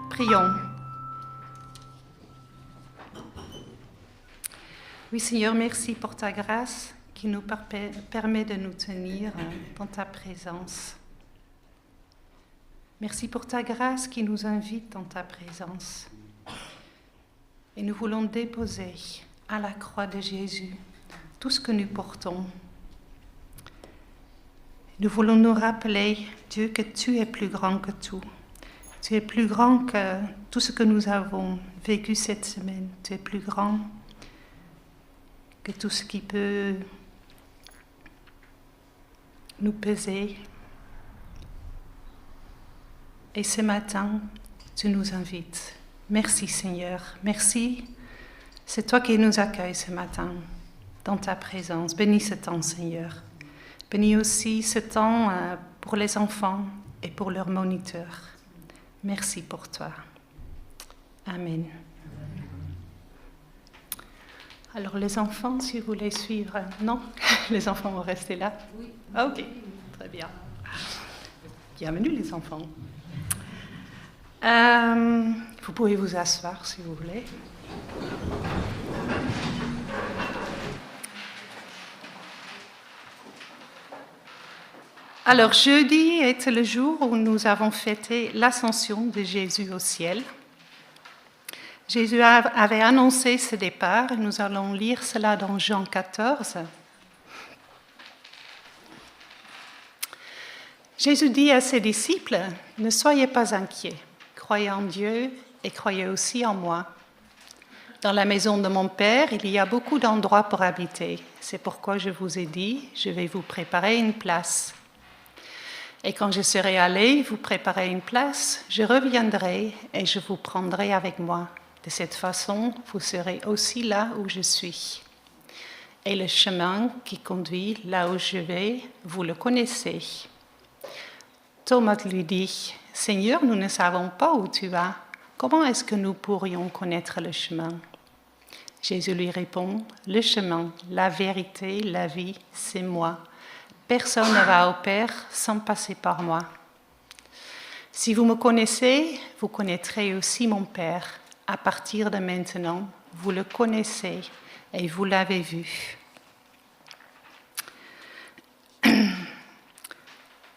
Prions. Oui, Seigneur, merci pour ta grâce qui nous permet de nous tenir dans ta présence. Merci pour ta grâce qui nous invite dans ta présence. Et nous voulons déposer à la croix de Jésus tout ce que nous portons. Nous voulons nous rappeler, Dieu, que tu es plus grand que tout. Tu es plus grand que tout ce que nous avons vécu cette semaine. Tu es plus grand que tout ce qui peut nous peser. Et ce matin, tu nous invites. Merci Seigneur, merci. C'est toi qui nous accueilles ce matin dans ta présence. Bénis ce temps Seigneur. Bénis aussi ce temps pour les enfants et pour leurs moniteurs. Merci pour toi. Amen. Alors les enfants, si vous voulez suivre... Non, les enfants vont rester là? Oui. Ok, très bien. Bienvenue les enfants. Vous pouvez vous asseoir si vous voulez. Alors, jeudi était le jour où nous avons fêté l'ascension de Jésus au ciel. Jésus avait annoncé ce départ, et nous allons lire cela dans Jean 14. Jésus dit à ses disciples, « Ne soyez pas inquiets, croyez en Dieu et croyez aussi en moi. Dans la maison de mon Père, il y a beaucoup d'endroits pour habiter. C'est pourquoi je vous ai dit, je vais vous préparer une place. Et quand je serai allé vous préparer une place, je reviendrai et je vous prendrai avec moi. De cette façon, vous serez aussi là où je suis. Et le chemin qui conduit là où je vais, vous le connaissez. » Thomas lui dit, « Seigneur, nous ne savons pas où tu vas. Comment est-ce que nous pourrions connaître le chemin ?» Jésus lui répond, « Le chemin, la vérité, la vie, c'est moi. Personne ne va au Père sans passer par moi. Si vous me connaissez, vous connaîtrez aussi mon Père. À partir de maintenant, vous le connaissez et vous l'avez vu. »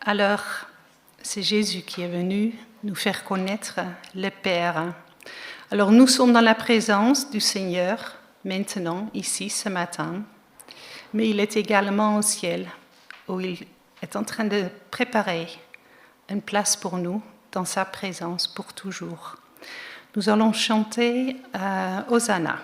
Alors, c'est Jésus qui est venu nous faire connaître le Père. Alors, nous sommes dans la présence du Seigneur, maintenant, ici, ce matin, mais il est également au ciel, où il est en train de préparer une place pour nous, dans sa présence, pour toujours. Nous allons chanter Hosanna.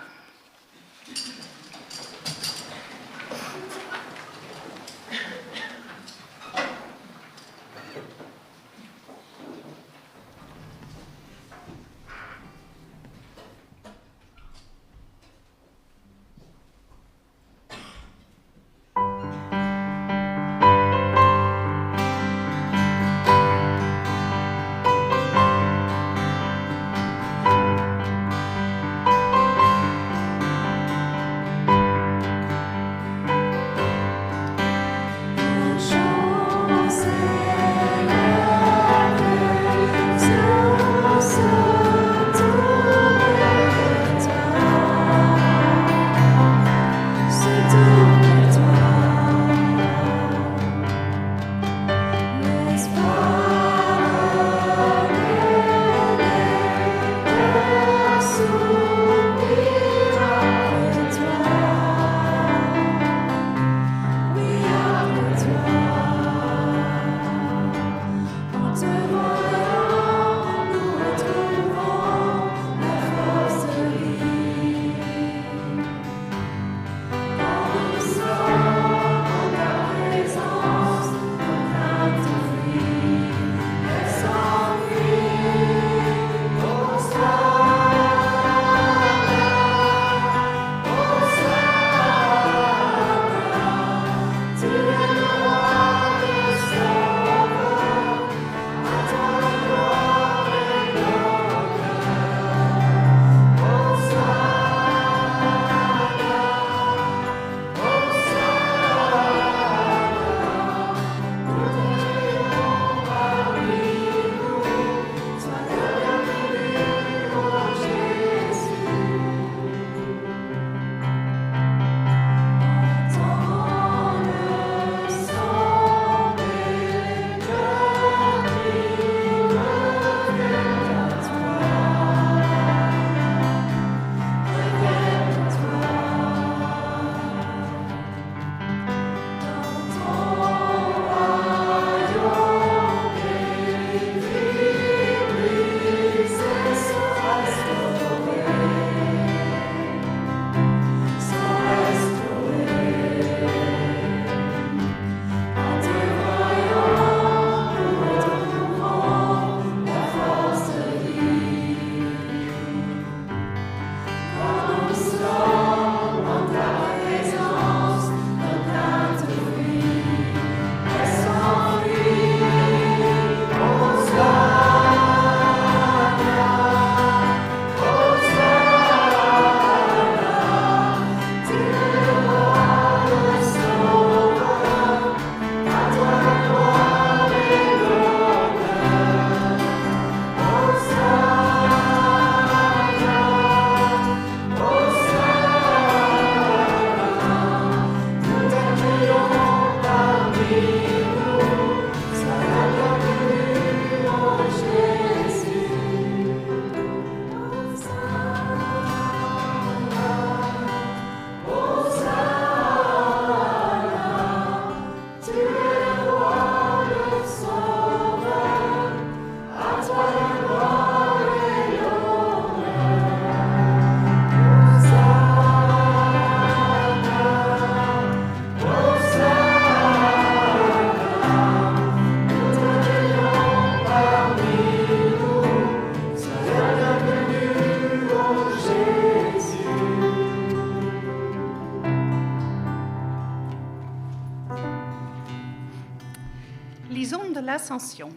Lisons de l'Ascension.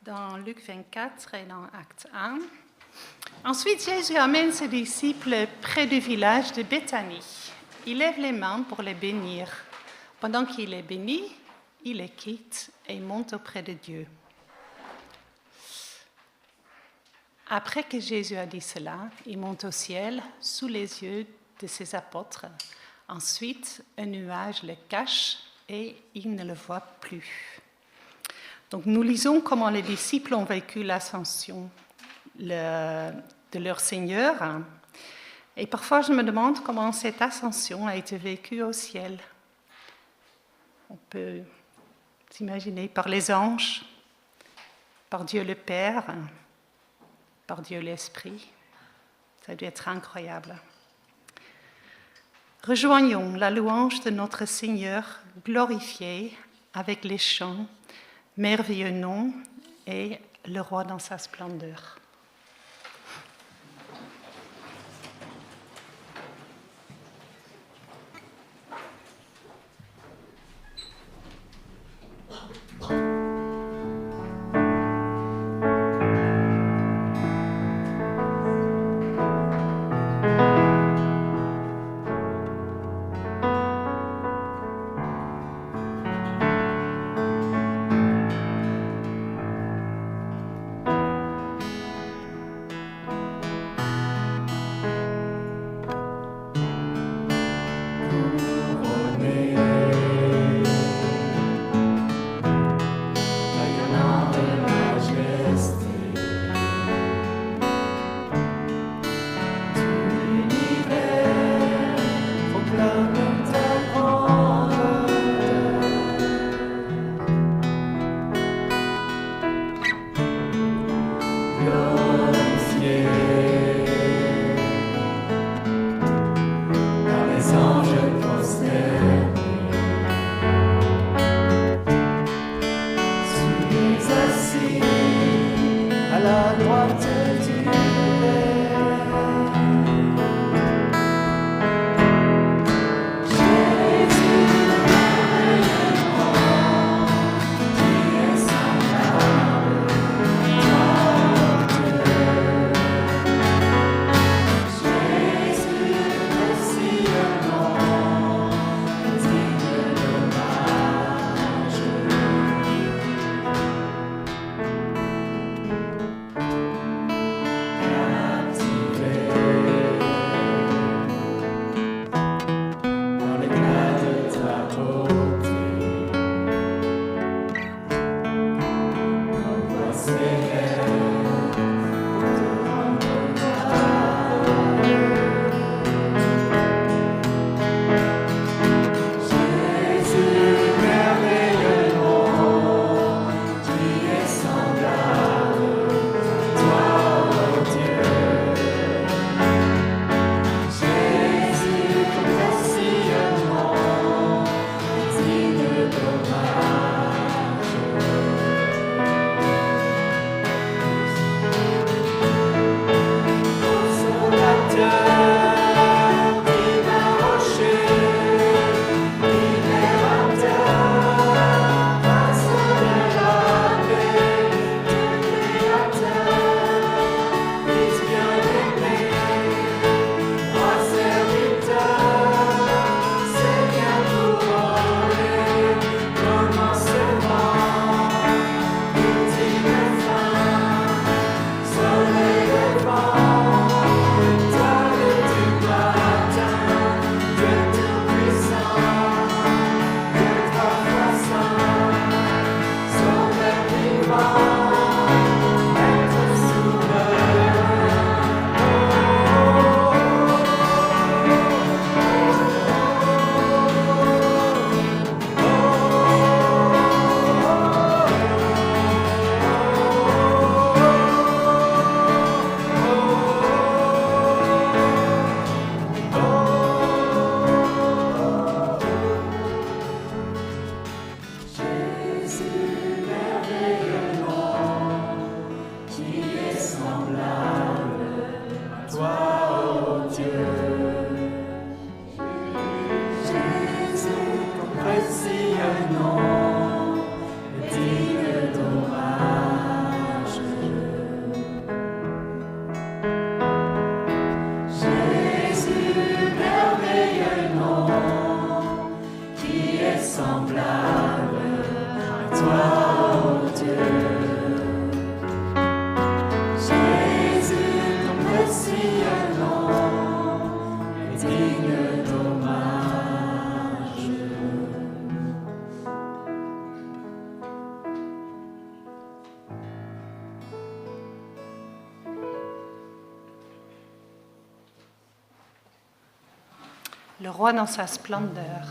Dans Luc 24 et dans Acte 1. Ensuite, Jésus amène ses disciples près du village de Béthanie. Il lève les mains pour les bénir. Pendant qu'il les bénit, il les quitte et monte auprès de Dieu. Après que Jésus a dit cela, il monte au ciel sous les yeux de ses apôtres. Ensuite, un nuage le cache et il ne le voit plus. Donc nous lisons comment les disciples ont vécu l'ascension de leur Seigneur. Et parfois je me demande comment cette ascension a été vécue au ciel. On peut s'imaginer par les anges, par Dieu le Père, par Dieu l'Esprit. Ça doit être incroyable. Rejoignons la louange de notre Seigneur glorifié avec les chants, merveilleux nom et le roi dans sa splendeur. Digne d'hommage. le roi dans sa splendeur.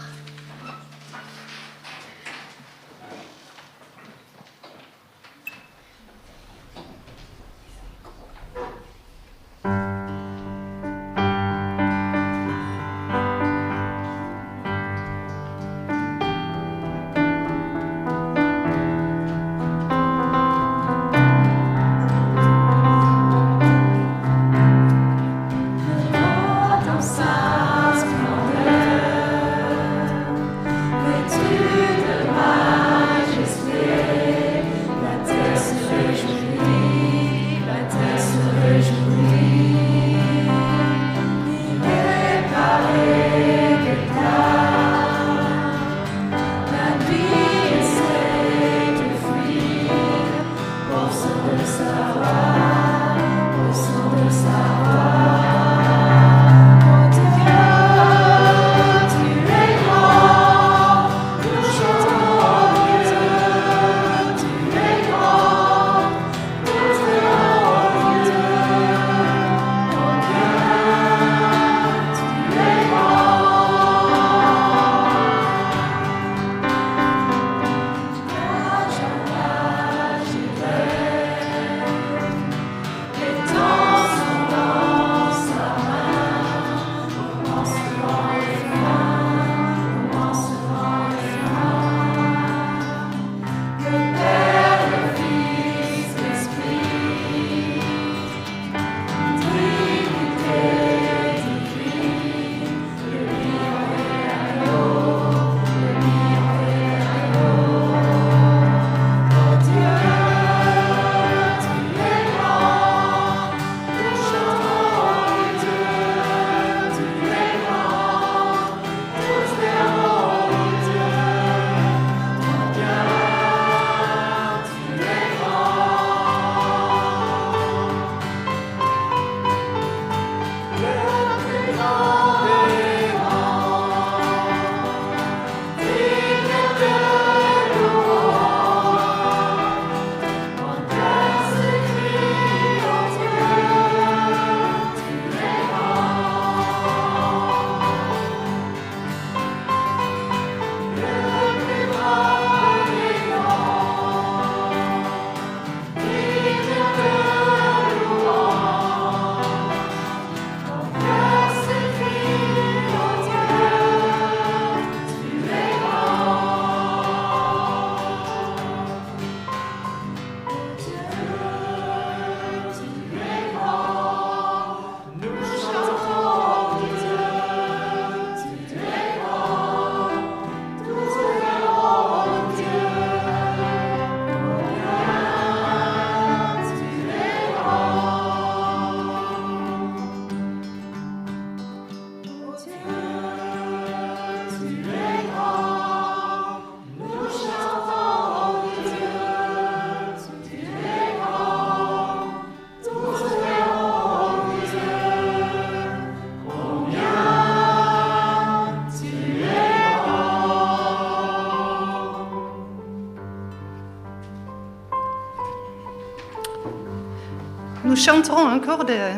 Nous chanterons encore de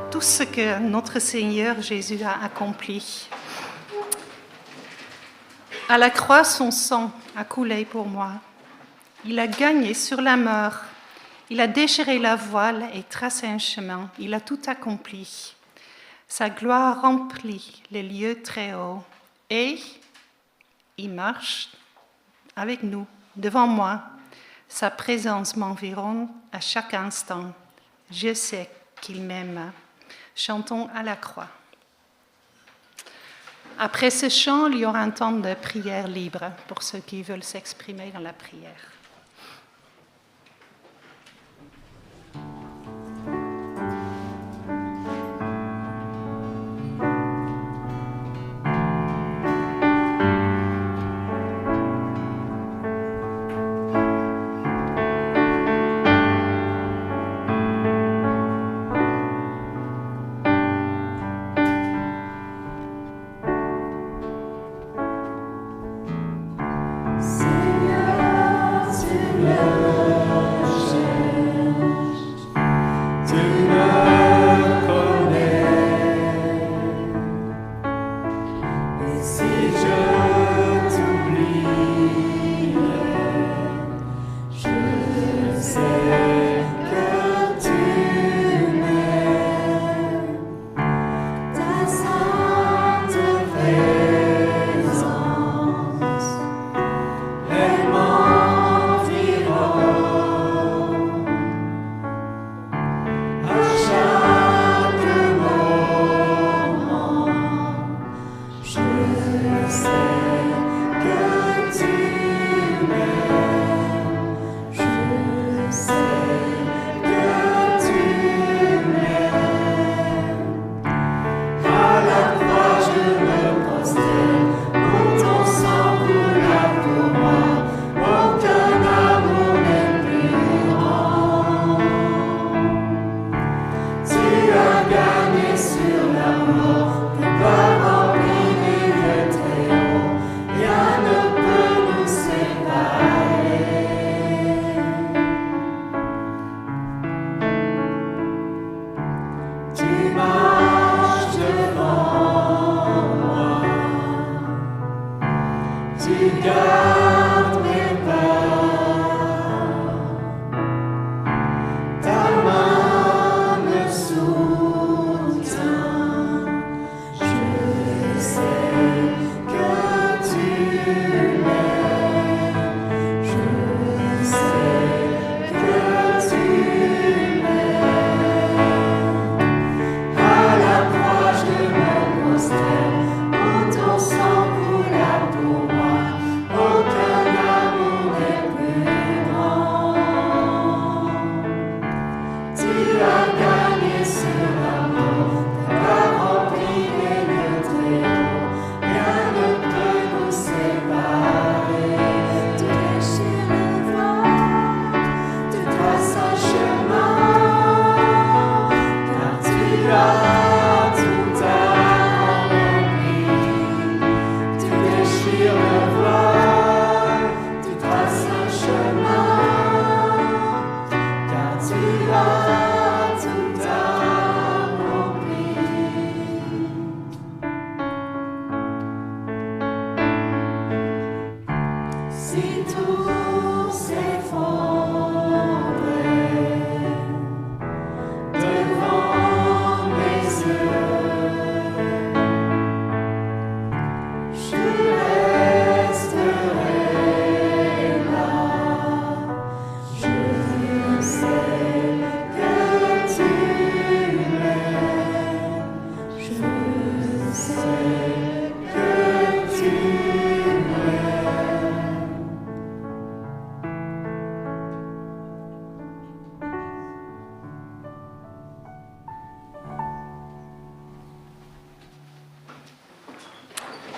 tout ce que notre Seigneur Jésus a accompli. À la croix, son sang a coulé pour moi. Il a gagné sur la mort. Il a déchiré la voile et tracé un chemin. Il a tout accompli. Sa gloire remplit les lieux très hauts. Et il marche avec nous, devant moi. Sa présence m'environne à chaque instant. Je sais qu'il m'aime. Chantons à la croix. Après ce chant, il y aura un temps de prière libre pour ceux qui veulent s'exprimer dans la prière. Seigneur,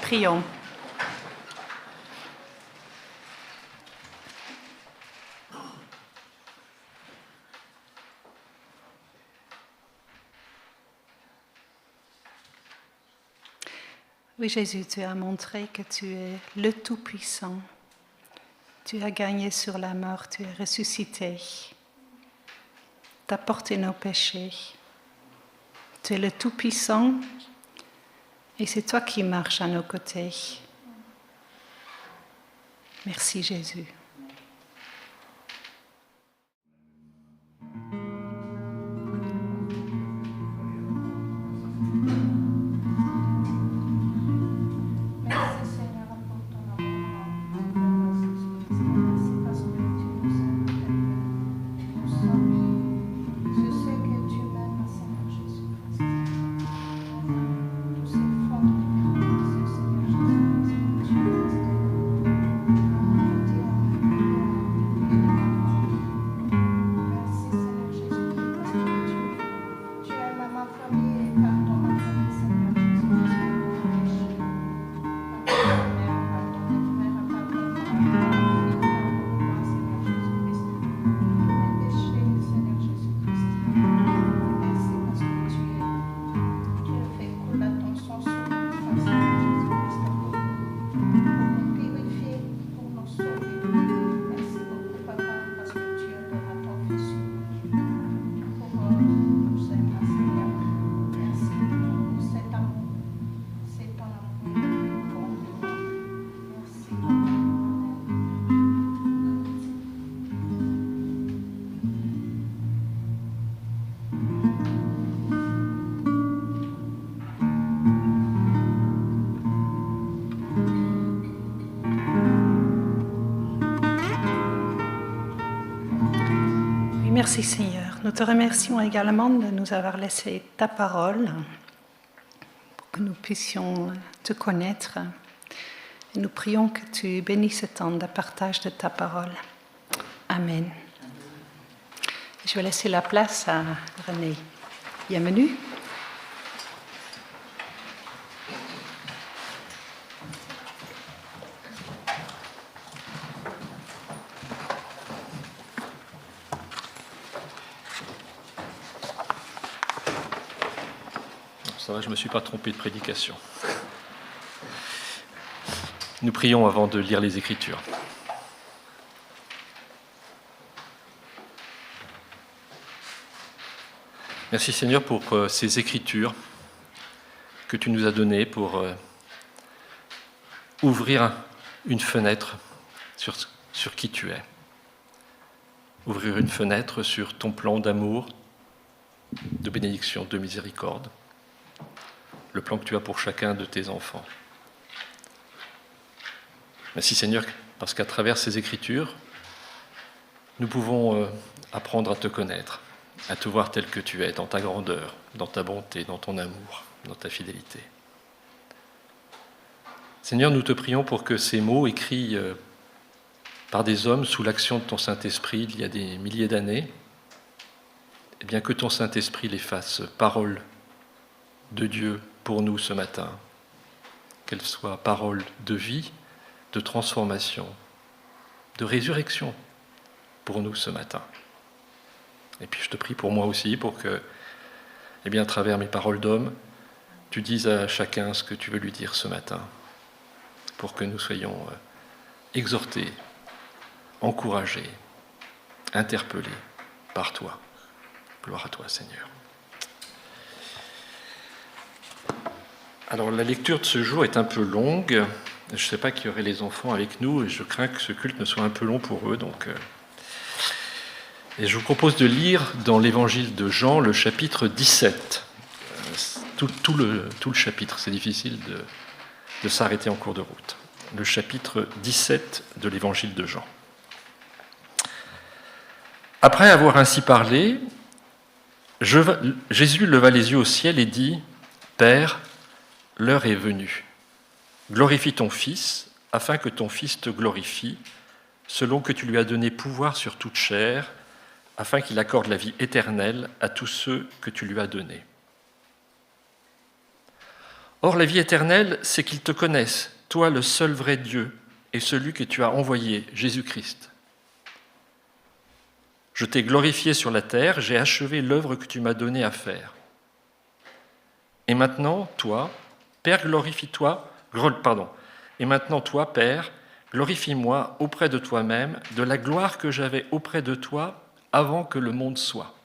Prions. Oui, Jésus, tu as montré que tu es le Tout-Puissant. Tu as gagné sur la mort, tu es ressuscité. Tu as porté nos péchés. Tu es le Tout-Puissant et c'est toi qui marches à nos côtés. Merci Jésus. Merci Seigneur. Nous te remercions également de nous avoir laissé ta parole pour que nous puissions te connaître. Et nous prions que tu bénisses ce temps de partage de ta parole. Amen. Je vais laisser la place à René. Bienvenue. Ça va, je ne me suis pas trompé de prédication. Nous prions avant de lire les Écritures. Merci Seigneur pour ces Écritures que tu nous as données pour ouvrir une fenêtre sur qui tu es. Ouvrir une fenêtre sur ton plan d'amour, de bénédiction, de miséricorde, le plan que tu as pour chacun de tes enfants. Merci Seigneur, parce qu'à travers ces Écritures, nous pouvons apprendre à te connaître, à te voir tel que tu es, dans ta grandeur, dans ta bonté, dans ton amour, dans ta fidélité. Seigneur, nous te prions pour que ces mots écrits par des hommes sous l'action de ton Saint-Esprit il y a des milliers d'années, eh bien que ton Saint-Esprit les fasse parole de Dieu pour nous ce matin, qu'elles soient paroles de vie, de transformation, de résurrection pour nous ce matin. Et puis je te prie pour moi aussi, pour que, eh bien, à travers mes paroles d'homme, tu dises à chacun ce que tu veux lui dire ce matin, pour que nous soyons exhortés, encouragés, interpellés par toi. Gloire à toi, Seigneur. Alors, la lecture de ce jour est un peu longue. Je ne sais pas qu'il y aurait les enfants avec nous et je crains que ce culte ne soit un peu long pour eux. Et je vous propose de lire dans l'évangile de Jean le chapitre 17. Tout le chapitre, c'est difficile de s'arrêter en cours de route. Le chapitre 17 de l'évangile de Jean. Après avoir ainsi parlé, Jésus leva les yeux au ciel et dit : « Père, l'heure est venue. Glorifie ton Fils, afin que ton Fils te glorifie, selon que tu lui as donné pouvoir sur toute chair, afin qu'il accorde la vie éternelle à tous ceux que tu lui as donnés. Or, la vie éternelle, c'est qu'ils te connaissent, toi le seul vrai Dieu, et celui que tu as envoyé, Jésus-Christ. Je t'ai glorifié sur la terre, j'ai achevé l'œuvre que tu m'as donnée à faire. Et maintenant, toi, Père, glorifie-moi auprès de toi-même de la gloire que j'avais auprès de toi avant que le monde soit.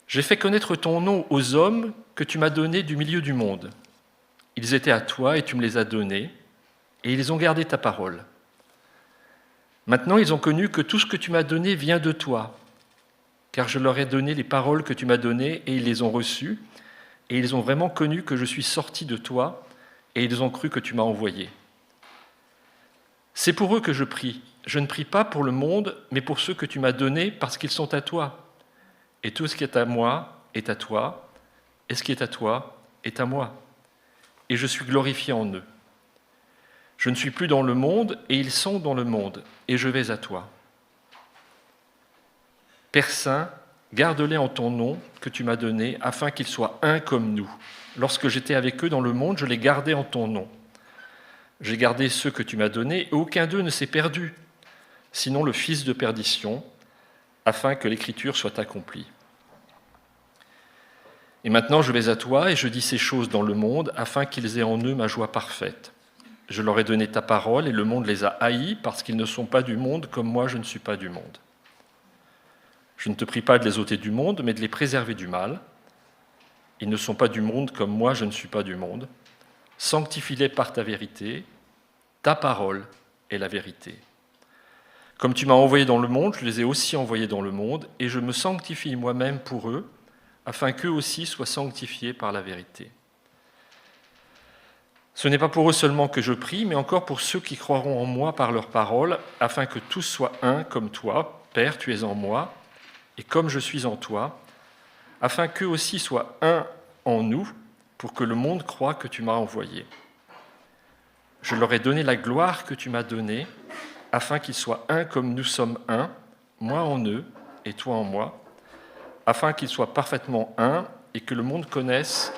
J'ai fait connaître ton nom aux hommes que tu m'as donnés du milieu du monde. Ils étaient à toi et tu me les as donnés, et ils ont gardé ta parole. Maintenant, ils ont connu que tout ce que tu m'as donné vient de toi, car je leur ai donné les paroles que tu m'as données et ils les ont reçues, et ils ont vraiment connu que je suis sorti de toi, et ils ont cru que tu m'as envoyé. C'est pour eux que je prie. Je ne prie pas pour le monde, mais pour ceux que tu m'as donnés, parce qu'ils sont à toi. Et tout ce qui est à moi est à toi, et ce qui est à toi est à moi. Et je suis glorifié en eux. Je ne suis plus dans le monde, et ils sont dans le monde, et je vais à toi. Père Saint, garde-les en ton nom que tu m'as donné, afin qu'ils soient un comme nous. Lorsque j'étais avec eux dans le monde, je les gardais en ton nom. J'ai gardé ceux que tu m'as donnés, et aucun d'eux ne s'est perdu, sinon le fils de perdition, afin que l'écriture soit accomplie. Et maintenant je vais à toi, et je dis ces choses dans le monde, afin qu'ils aient en eux ma joie parfaite. Je leur ai donné ta parole, et le monde les a haïs, parce qu'ils ne sont pas du monde, comme moi je ne suis pas du monde. Je ne te prie pas de les ôter du monde, mais de les préserver du mal. Ils ne sont pas du monde, comme moi je ne suis pas du monde. Sanctifie-les par ta vérité, ta parole est la vérité. Comme tu m'as envoyé dans le monde, je les ai aussi envoyés dans le monde, et je me sanctifie moi-même pour eux, afin qu'eux aussi soient sanctifiés par la vérité. Ce n'est pas pour eux seulement que je prie, mais encore pour ceux qui croiront en moi par leur parole, afin que tous soient un comme toi, Père, tu es en moi, et comme je suis en toi, afin qu'eux aussi soient un en nous, pour que le monde croie que tu m'as envoyé. Je leur ai donné la gloire que tu m'as donnée, afin qu'ils soient un comme nous sommes un, moi en eux et toi en moi, afin qu'ils soient parfaitement un et que le monde connaisse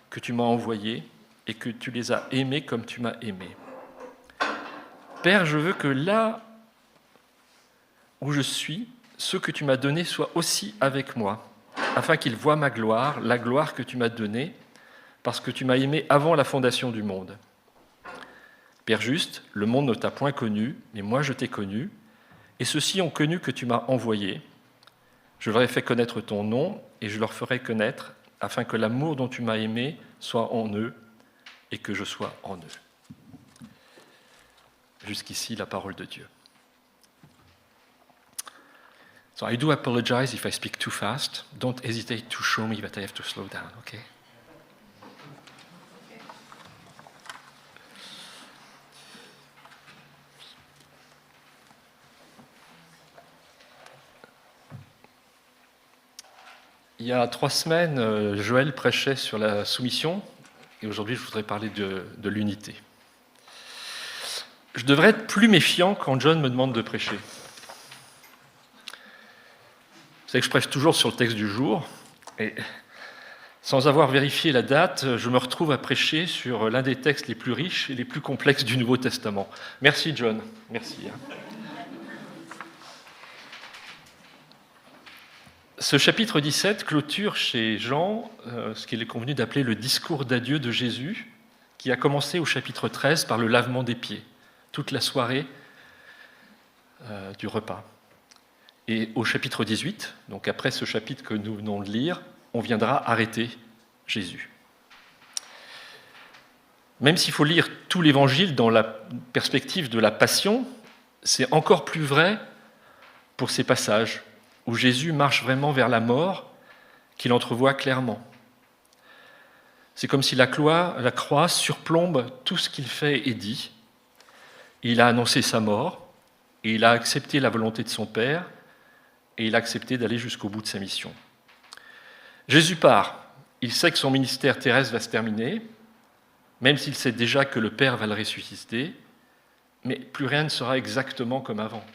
que tu m'as envoyé et que tu les as aimés comme tu m'as aimé. Père, je veux que là où je suis, ceux que tu m'as donnés soient aussi avec moi, afin qu'ils voient ma gloire, la gloire que tu m'as donnée, parce que tu m'as aimé avant la fondation du monde. Père juste, le monde ne t'a point connu, mais moi je t'ai connu, et ceux-ci ont connu que tu m'as envoyé. Je leur ai fait connaître ton nom, et je leur ferai connaître, afin que l'amour dont tu m'as aimé soit en eux, et que je sois en eux. jusqu'ici la parole de Dieu. So I do apologize if I speak too fast. Don't hesitate to show me that I have to slow down, okay? Il y a 3 semaines, Joël prêchait sur la soumission, et aujourd'hui je voudrais parler de l'unité. Je devrais être plus méfiant quand John me demande de prêcher. Vous savez que je prêche toujours sur le texte du jour, et sans avoir vérifié la date, je me retrouve à prêcher sur l'un des textes les plus riches et les plus complexes du Nouveau Testament. Merci John, merci. Ce chapitre 17 clôture chez Jean ce qu'il est convenu d'appeler le discours d'adieu de Jésus, qui a commencé au chapitre 13 par le lavement des pieds, toute la soirée du repas. Et au chapitre 18, donc après ce chapitre que nous venons de lire, on viendra arrêter Jésus. Même s'il faut lire tout l'évangile dans la perspective de la passion, c'est encore plus vrai pour ces passages où Jésus marche vraiment vers la mort, qu'il entrevoit clairement. C'est comme si la croix surplombe tout ce qu'il fait et dit. Il a annoncé sa mort, et il a accepté la volonté de son Père, et il a accepté d'aller jusqu'au bout de sa mission. Jésus part, il sait que son ministère terrestre va se terminer, même s'il sait déjà que le Père va le ressusciter, mais plus rien ne sera exactement comme avant.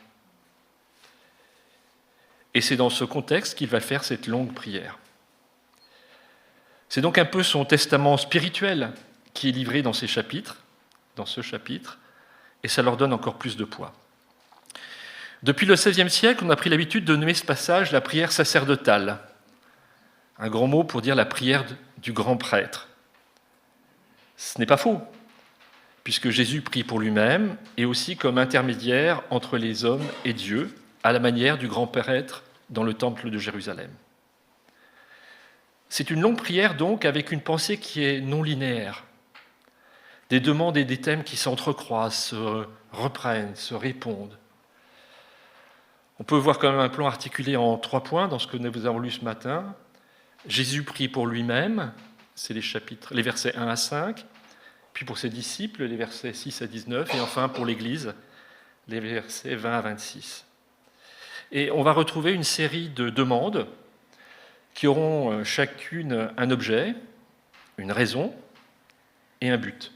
Et c'est dans ce contexte qu'il va faire cette longue prière. C'est donc un peu son testament spirituel qui est livré dans ce chapitre, et ça leur donne encore plus de poids. Depuis le XVIe siècle, on a pris l'habitude de nommer ce passage la prière sacerdotale, un grand mot pour dire la prière du grand prêtre. Ce n'est pas faux, puisque Jésus prie pour lui-même et aussi comme intermédiaire entre les hommes et Dieu, à la manière du grand prêtre dans le temple de Jérusalem. C'est une longue prière donc avec une pensée qui est non linéaire. Des demandes et des thèmes qui s'entrecroisent, se reprennent, se répondent. On peut voir quand même un plan articulé en 3 points dans ce que nous avons lu ce matin. Jésus prie pour lui-même, c'est les versets 1 à 5, puis pour ses disciples, les versets 6 à 19, et enfin pour l'Église, les versets 20 à 26. Et on va retrouver une série de demandes qui auront chacune un objet, une raison et un but.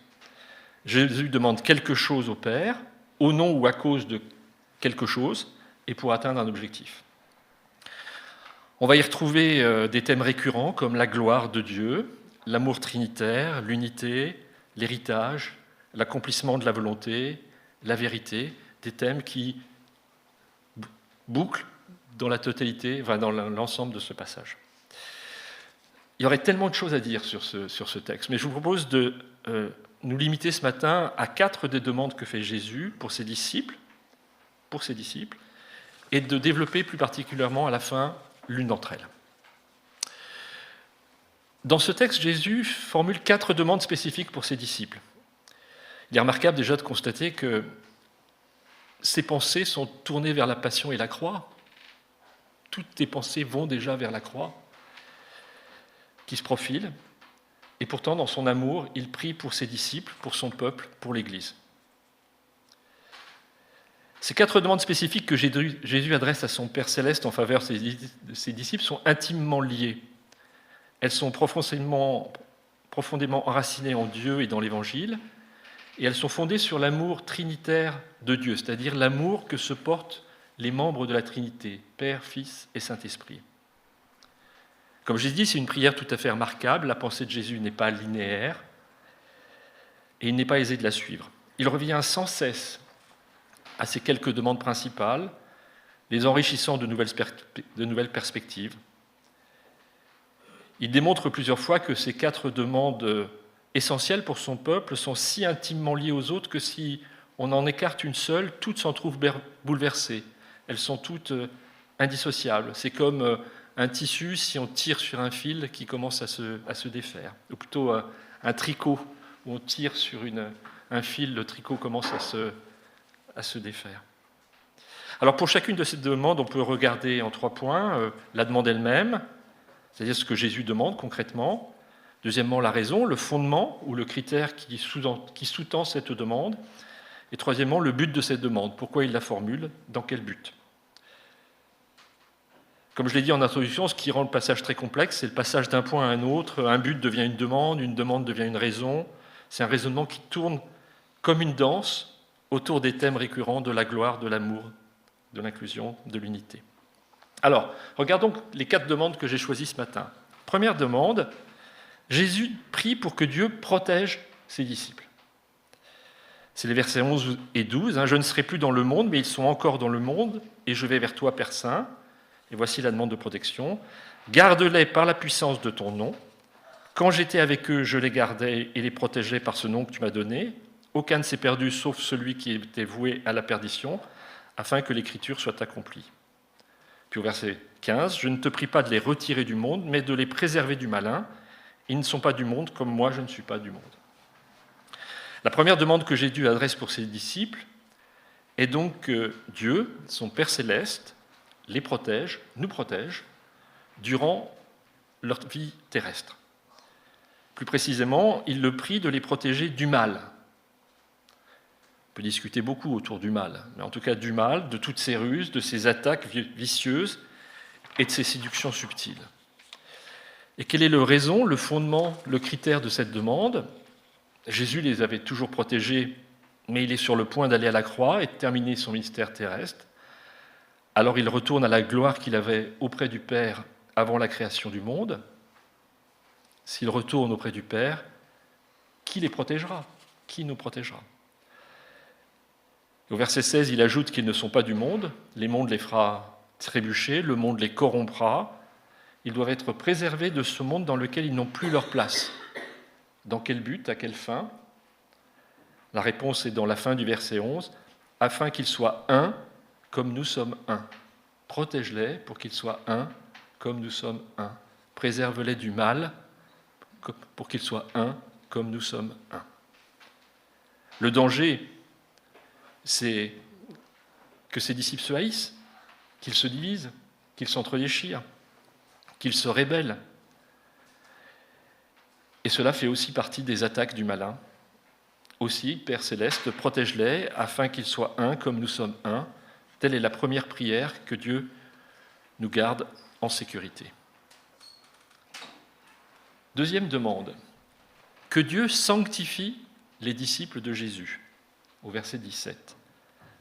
Jésus demande quelque chose au Père, au nom ou à cause de quelque chose, et pour atteindre un objectif. On va y retrouver des thèmes récurrents comme la gloire de Dieu, l'amour trinitaire, l'unité, l'héritage, l'accomplissement de la volonté, la vérité, des thèmes qui bouclent dans la totalité, dans l'ensemble de ce passage. Il y aurait tellement de choses à dire sur ce texte, mais je vous propose de nous limiter ce matin à 4 des demandes que fait Jésus pour ses disciples, et de développer plus particulièrement à la fin l'une d'entre elles. Dans ce texte, Jésus formule 4 demandes spécifiques pour ses disciples. Il est remarquable déjà de constater que ses pensées sont tournées vers la passion et la croix. Toutes tes pensées vont déjà vers la croix qui se profile. Et pourtant, dans son amour, il prie pour ses disciples, pour son peuple, pour l'Église. Ces 4 demandes spécifiques que Jésus adresse à son Père céleste en faveur de ses disciples sont intimement liées. Elles sont profondément enracinées en Dieu et dans l'Évangile, et elles sont fondées sur l'amour trinitaire de Dieu, c'est-à-dire l'amour que se portent les membres de la Trinité, Père, Fils et Saint-Esprit. Comme je l'ai dit, c'est une prière tout à fait remarquable. La pensée de Jésus n'est pas linéaire et il n'est pas aisé de la suivre. Il revient sans cesse à ces quelques demandes principales, les enrichissant de nouvelles perspectives. Il démontre plusieurs fois que ces 4 demandes essentielles pour son peuple sont si intimement liées aux autres que si on en écarte une seule, toutes s'en trouvent bouleversées. Elles sont toutes indissociables. C'est comme un tissu, si on tire sur un fil qui commence à se défaire. Ou plutôt un tricot, où on tire sur un fil, le tricot commence à se défaire. Alors pour chacune de ces demandes, on peut regarder en 3 points la demande elle-même, c'est-à-dire ce que Jésus demande concrètement. Deuxièmement, la raison, le fondement ou le critère qui sous-tend cette demande. Et troisièmement, le but de cette demande, pourquoi il la formule, dans quel but. Comme je l'ai dit en introduction, ce qui rend le passage très complexe, c'est le passage d'un point à un autre. Un but devient une demande devient une raison. C'est un raisonnement qui tourne comme une danse autour des thèmes récurrents de la gloire, de l'amour, de l'inclusion, de l'unité. Alors, regardons les 4 demandes que j'ai choisies ce matin. Première demande, Jésus prie pour que Dieu protège ses disciples. C'est les versets 11 et 12. Je ne serai plus dans le monde, mais ils sont encore dans le monde, et je vais vers toi, Père Saint. Et voici la demande de protection. Garde-les par la puissance de ton nom. Quand j'étais avec eux, je les gardais et les protégeais par ce nom que tu m'as donné. Aucun ne s'est perdu, sauf celui qui était voué à la perdition, afin que l'écriture soit accomplie. Puis au verset 15, je ne te prie pas de les retirer du monde, mais de les préserver du malin. Ils ne sont pas du monde, comme moi je ne suis pas du monde. La première demande que Jésus adresse pour ses disciples est donc que Dieu, son Père céleste, les protège, nous protège, durant leur vie terrestre. Plus précisément, il le prie de les protéger du mal. On peut discuter beaucoup autour du mal, mais en tout cas du mal, de toutes ses ruses, de ses attaques vicieuses et de ses séductions subtiles. Et quelle est la raison, le fondement, le critère de cette demande ? Jésus les avait toujours protégés, mais il est sur le point d'aller à la croix et de terminer son ministère terrestre. Alors il retourne à la gloire qu'il avait auprès du Père avant la création du monde. S'il retourne auprès du Père, qui les protégera ? Qui nous protégera ? Au verset 16, il ajoute qu'ils ne sont pas du monde. Les mondes les fera trébucher, le monde les corrompra. Ils doivent être préservés de ce monde dans lequel ils n'ont plus leur place. Dans quel but ? À quelle fin ? La réponse est dans la fin du verset 11. Afin qu'ils soient un, comme nous sommes un. Protège-les pour qu'ils soient un, comme nous sommes un. Préserve-les du mal, pour qu'ils soient un, comme nous sommes un. Le danger, c'est que ces disciples se haïssent, qu'ils se divisent, qu'ils s'entre-déchirent, qu'ils se rébellent. Et cela fait aussi partie des attaques du malin. Aussi, Père Céleste, protège-les afin qu'ils soient un comme nous sommes un. Telle est la première prière, que Dieu nous garde en sécurité. Deuxième demande, que Dieu sanctifie les disciples de Jésus, au verset 17.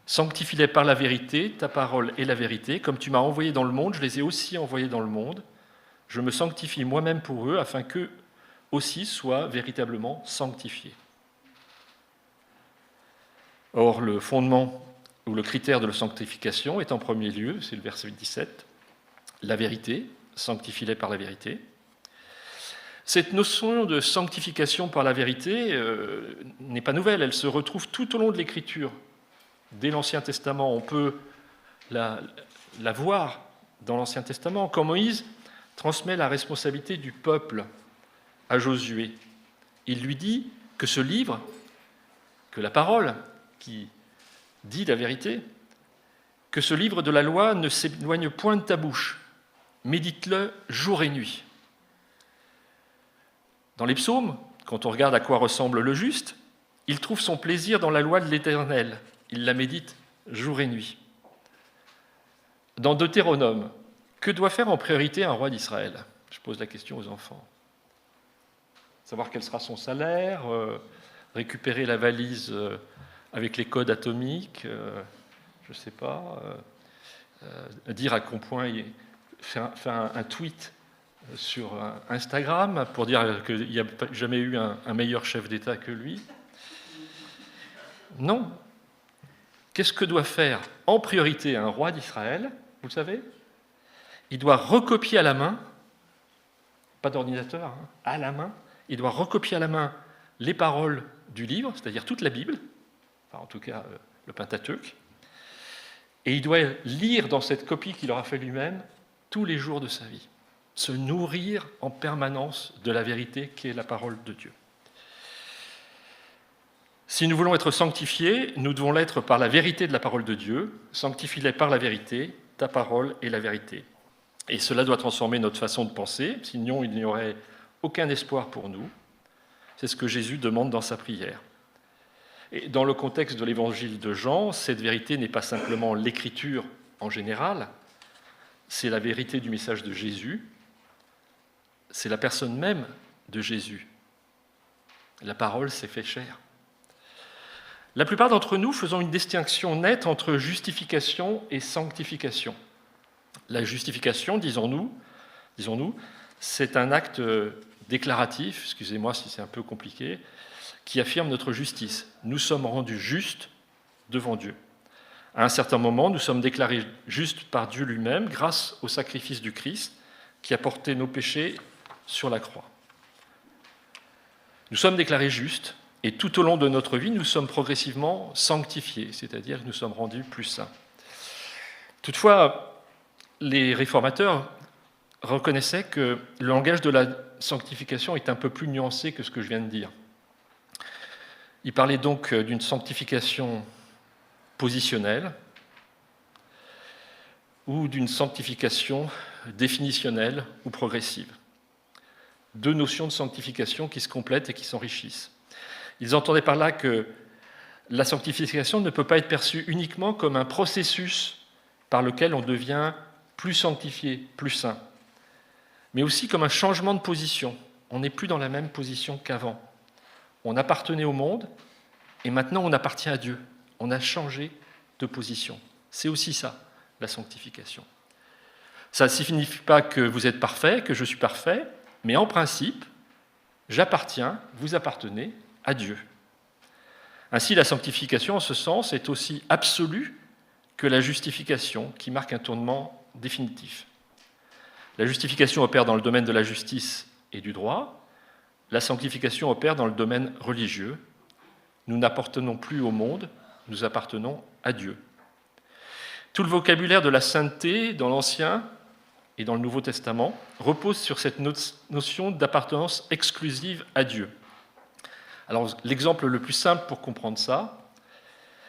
Sanctifie-les par la vérité, ta parole est la vérité. Comme tu m'as envoyé dans le monde, je les ai aussi envoyés dans le monde. Je me sanctifie moi-même pour eux, afin qu'eux aussi soient véritablement sanctifiés. Or, le fondement ou le critère de la sanctification est en premier lieu, c'est le verset 17, la vérité, sanctifie-les par la vérité. Cette notion de sanctification par la vérité n'est pas nouvelle, elle se retrouve tout au long de l'Écriture. Dès l'Ancien Testament, on peut la voir dans l'Ancien Testament, quand Moïse transmet la responsabilité du peuple à Josué. Il lui dit que ce livre, que la parole qui dit la vérité, que ce livre de la loi ne s'éloigne point de ta bouche, médite-le jour et nuit. Dans les psaumes, quand on regarde à quoi ressemble le juste, il trouve son plaisir dans la loi de l'Éternel. Il la médite jour et nuit. Dans Deutéronome, que doit faire en priorité un roi d'Israël ? Je pose la question aux enfants. Savoir quel sera son salaire, récupérer la valise avec les codes atomiques, je ne sais pas, dire à quel point faire un tweet sur Instagram pour dire qu'il n'y a jamais eu un meilleur chef d'État que lui. Non. Qu'est-ce que doit faire en priorité un roi d'Israël ? Vous le savez ? Il doit recopier à la main, pas d'ordinateur, à la main, il doit recopier à la main les paroles du livre, c'est-à-dire toute la Bible, enfin en tout cas le Pentateuque, et il doit lire dans cette copie qu'il aura fait lui-même tous les jours de sa vie, se nourrir en permanence de la vérité qui est la parole de Dieu. Si nous voulons être sanctifiés, nous devons l'être par la vérité de la parole de Dieu. Sanctifie-les par la vérité, ta parole est la vérité. Et cela doit transformer notre façon de penser, sinon il n'y aurait aucun espoir pour nous. C'est ce que Jésus demande dans sa prière. Et dans le contexte de l'évangile de Jean, cette vérité n'est pas simplement l'écriture en général, c'est la vérité du message de Jésus, c'est la personne même de Jésus. La parole s'est fait chair. La plupart d'entre nous faisons une distinction nette entre justification et sanctification. La justification, disons-nous, c'est un acte déclaratif, excusez-moi si c'est un peu compliqué, qui affirme notre justice. Nous sommes rendus justes devant Dieu. À un certain moment, nous sommes déclarés justes par Dieu lui-même grâce au sacrifice du Christ qui a porté nos péchés sur la croix. Nous sommes déclarés justes et tout au long de notre vie, nous sommes progressivement sanctifiés, c'est-à-dire que nous sommes rendus plus saints. Toutefois, les réformateurs reconnaissaient que le langage de la sanctification est un peu plus nuancé que ce que je viens de dire. Ils parlaient donc d'une sanctification positionnelle ou d'une sanctification définitionnelle ou progressive. Deux notions de sanctification qui se complètent et qui s'enrichissent. Ils entendaient par là que la sanctification ne peut pas être perçue uniquement comme un processus par lequel on devient plus sanctifié, plus saint, mais aussi comme un changement de position. On n'est plus dans la même position qu'avant. On appartenait au monde et maintenant on appartient à Dieu. On a changé de position. C'est aussi ça, la sanctification. Ça ne signifie pas que vous êtes parfait, que je suis parfait, mais en principe, j'appartiens, vous appartenez à Dieu. Ainsi, la sanctification, en ce sens, est aussi absolue que la justification, qui marque un tournement définitif. La justification opère dans le domaine de la justice et du droit. La sanctification opère dans le domaine religieux. Nous n'appartenons plus au monde, nous appartenons à Dieu. Tout le vocabulaire de la sainteté dans l'Ancien et dans le Nouveau Testament repose sur cette notion d'appartenance exclusive à Dieu. Alors, l'exemple le plus simple pour comprendre ça,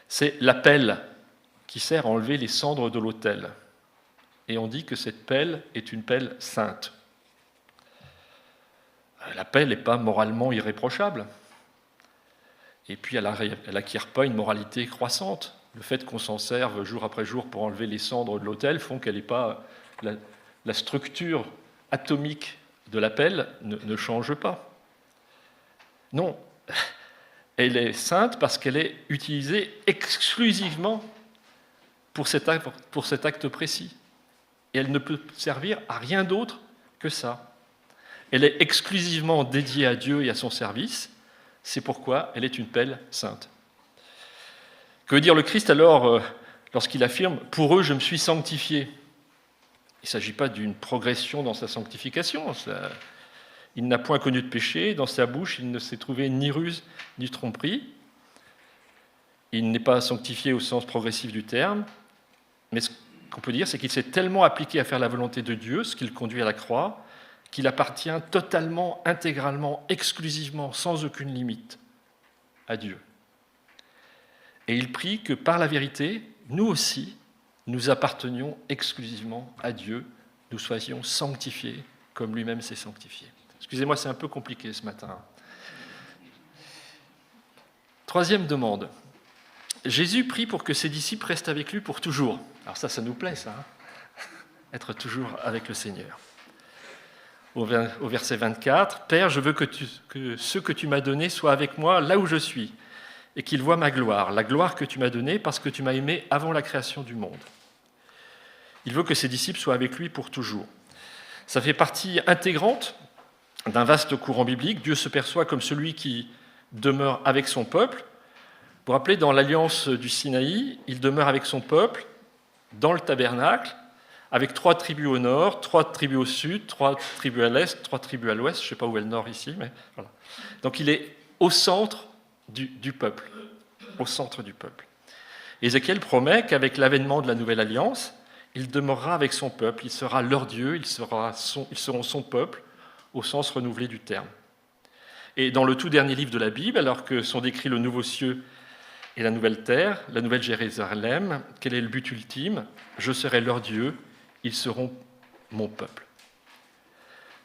c'est la pelle qui sert à enlever les cendres de l'autel. Et on dit que cette pelle est une pelle sainte. La pelle n'est pas moralement irréprochable. Et puis, elle n'acquiert pas une moralité croissante. Le fait qu'on s'en serve jour après jour pour enlever les cendres de l'autel font qu'elle n'est pas... La structure atomique de la pelle ne change pas. Non, elle est sainte parce qu'elle est utilisée exclusivement pour cet acte précis. Et elle ne peut servir à rien d'autre que ça. Elle est exclusivement dédiée à Dieu et à son service. C'est pourquoi elle est une pelle sainte. Que veut dire le Christ alors lorsqu'il affirme « Pour eux, je me suis sanctifié ». Il ne s'agit pas d'une progression dans sa sanctification. Il n'a point connu de péché. Dans sa bouche, il ne s'est trouvé ni ruse ni tromperie. Il n'est pas sanctifié au sens progressif du terme. Mais ce qu'on peut dire, c'est qu'il s'est tellement appliqué à faire la volonté de Dieu, ce qui le conduit à la croix, qu'il appartient totalement, intégralement, exclusivement, sans aucune limite, à Dieu. Et il prie que par la vérité, nous aussi, nous appartenions exclusivement à Dieu, nous soyons sanctifiés comme lui-même s'est sanctifié. Excusez-moi, c'est un peu compliqué ce matin. Troisième demande. Jésus prie pour que ses disciples restent avec lui pour toujours. Alors ça nous plaît, ça, hein, être toujours avec le Seigneur. Au verset 24, « Père, je veux que ceux que tu m'as donnés soient avec moi là où je suis, et qu'ils voient ma gloire, la gloire que tu m'as donnée parce que tu m'as aimé avant la création du monde. » Il veut que ses disciples soient avec lui pour toujours. Ça fait partie intégrante d'un vaste courant biblique. Dieu se perçoit comme celui qui demeure avec son peuple. Vous vous rappelez, dans l'alliance du Sinaï, il demeure avec son peuple dans le tabernacle, avec 3 tribus au nord, 3 tribus au sud, 3 tribus à l'est, 3 tribus à l'ouest. Je ne sais pas où est le nord ici, mais voilà. Donc il est au centre du peuple. Au centre du peuple. Ézéchiel promet qu'avec l'avènement de la nouvelle alliance, il demeurera avec son peuple, il sera leur Dieu, ils seront son peuple, au sens renouvelé du terme. Et dans le tout dernier livre de la Bible, alors que sont décrits le nouveau ciel et la nouvelle terre, la nouvelle Jérusalem, quel est le but ultime ? Je serai leur Dieu, ils seront mon peuple.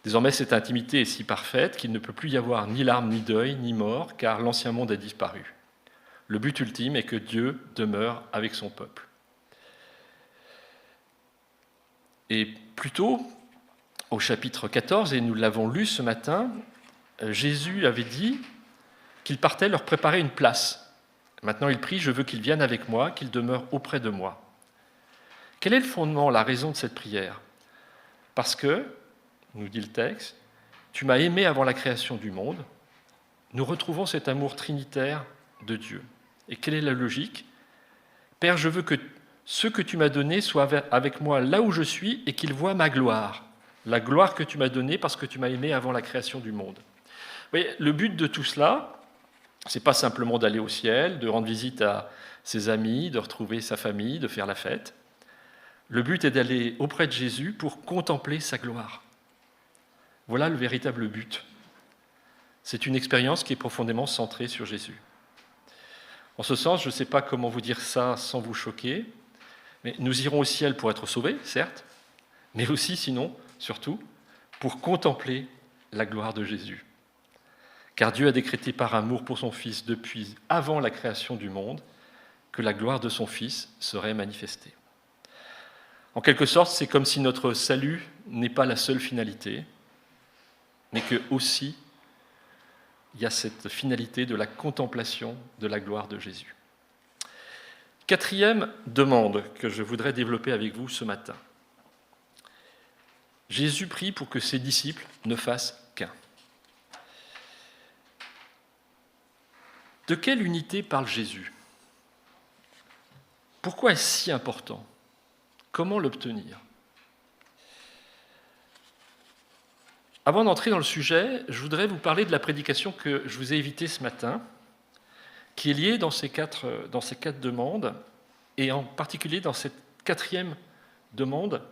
Désormais, cette intimité est si parfaite qu'il ne peut plus y avoir ni larmes, ni deuil, ni mort, car l'ancien monde a disparu. Le but ultime est que Dieu demeure avec son peuple. Et plus tôt, au chapitre 14, et nous l'avons lu ce matin, Jésus avait dit qu'il partait leur préparer une place. Maintenant, il prie, je veux qu'ils viennent avec moi, qu'ils demeurent auprès de moi. Quel est le fondement, la raison de cette prière ? Parce que, nous dit le texte, tu m'as aimé avant la création du monde. Nous retrouvons cet amour trinitaire de Dieu. Et quelle est la logique ? Père, je veux que ceux que tu m'as donnés soient avec moi là où je suis et qu'ils voient ma gloire. La gloire que tu m'as donnée parce que tu m'as aimé avant la création du monde. Vous voyez, le but de tout cela, ce n'est pas simplement d'aller au ciel, de rendre visite à ses amis, de retrouver sa famille, de faire la fête. Le but est d'aller auprès de Jésus pour contempler sa gloire. Voilà le véritable but. C'est une expérience qui est profondément centrée sur Jésus. En ce sens, je ne sais pas comment vous dire ça sans vous choquer, mais nous irons au ciel pour être sauvés, certes, mais aussi, sinon, surtout, pour contempler la gloire de Jésus. Car Dieu a décrété par amour pour son Fils depuis avant la création du monde que la gloire de son Fils serait manifestée. En quelque sorte, c'est comme si notre salut n'est pas la seule finalité, mais que aussi il y a cette finalité de la contemplation de la gloire de Jésus. Quatrième demande que je voudrais développer avec vous ce matin. Jésus prie pour que ses disciples ne fassent qu'un. De quelle unité parle Jésus ? Pourquoi est-ce si important ? Comment l'obtenir ? Avant d'entrer dans le sujet, je voudrais vous parler de la prédication que je vous ai évitée ce matin, qui est liée dans ces quatre demandes, et en particulier dans cette quatrième demande,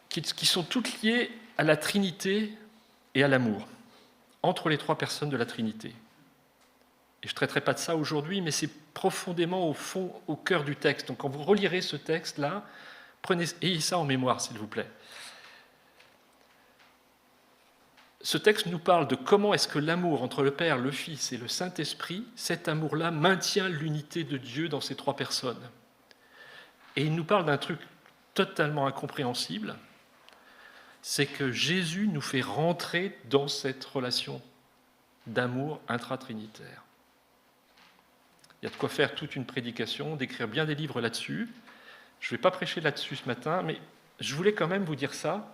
qui sont toutes liées à la Trinité et à l'amour, entre les trois personnes de la Trinité. Et je ne traiterai pas de ça aujourd'hui, mais c'est profondément au fond, au cœur du texte. Donc quand vous relirez ce texte-là, ayez ça en mémoire, s'il vous plaît. Ce texte nous parle de comment est-ce que l'amour entre le Père, le Fils et le Saint-Esprit, cet amour-là maintient l'unité de Dieu dans ces trois personnes. Et il nous parle d'un truc totalement incompréhensible, c'est que Jésus nous fait rentrer dans cette relation d'amour intratrinitaire. Il y a de quoi faire toute une prédication, d'écrire bien des livres là-dessus. Je ne vais pas prêcher là-dessus ce matin, mais je voulais quand même vous dire ça,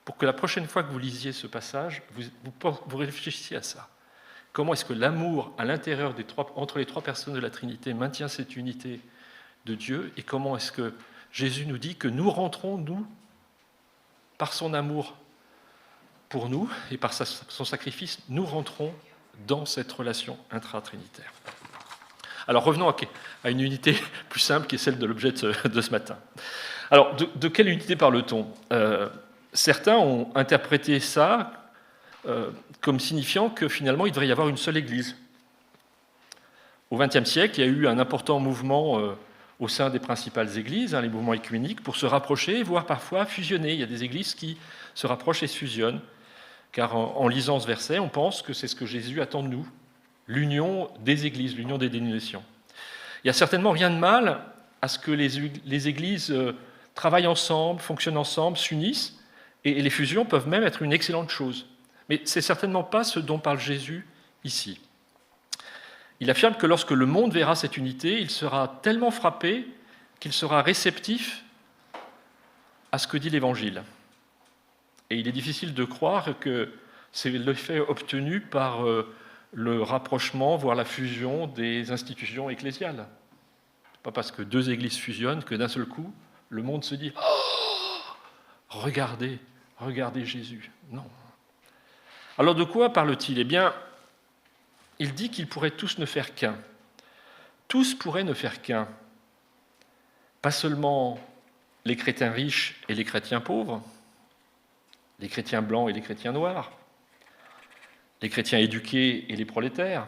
pour que la prochaine fois que vous lisiez ce passage, vous réfléchissiez à ça. Comment est-ce que l'amour à l'intérieur entre les trois personnes de la Trinité maintient cette unité de Dieu, et comment est-ce que Jésus nous dit que nous rentrons, nous, par son amour pour nous et par son sacrifice, nous rentrons dans cette relation intratrinitaire. Alors revenons à une unité plus simple qui est celle de l'objet de ce matin. Alors de quelle unité parle-t-on ? Certains ont interprété ça comme signifiant que finalement il devrait y avoir une seule Église. Au XXe siècle, il y a eu un important mouvement au sein des principales églises, les mouvements œcuméniques, pour se rapprocher, voire parfois fusionner. Il y a des églises qui se rapprochent et se fusionnent, car en lisant ce verset, on pense que c'est ce que Jésus attend de nous, l'union des églises, l'union des dénominations. Il n'y a certainement rien de mal à ce que les églises travaillent ensemble, fonctionnent ensemble, s'unissent, et les fusions peuvent même être une excellente chose. Mais ce n'est certainement pas ce dont parle Jésus ici. Il affirme que lorsque le monde verra cette unité, il sera tellement frappé qu'il sera réceptif à ce que dit l'Évangile. Et il est difficile de croire que c'est l'effet obtenu par le rapprochement, voire la fusion des institutions ecclésiales. Ce n'est pas parce que deux églises fusionnent que d'un seul coup, le monde se dit « Oh, regardez Jésus ». Non. Alors de quoi parle-t-il ? Eh bien, il dit qu'ils pourraient tous ne faire qu'un. Tous pourraient ne faire qu'un. Pas seulement les chrétiens riches et les chrétiens pauvres, les chrétiens blancs et les chrétiens noirs, les chrétiens éduqués et les prolétaires,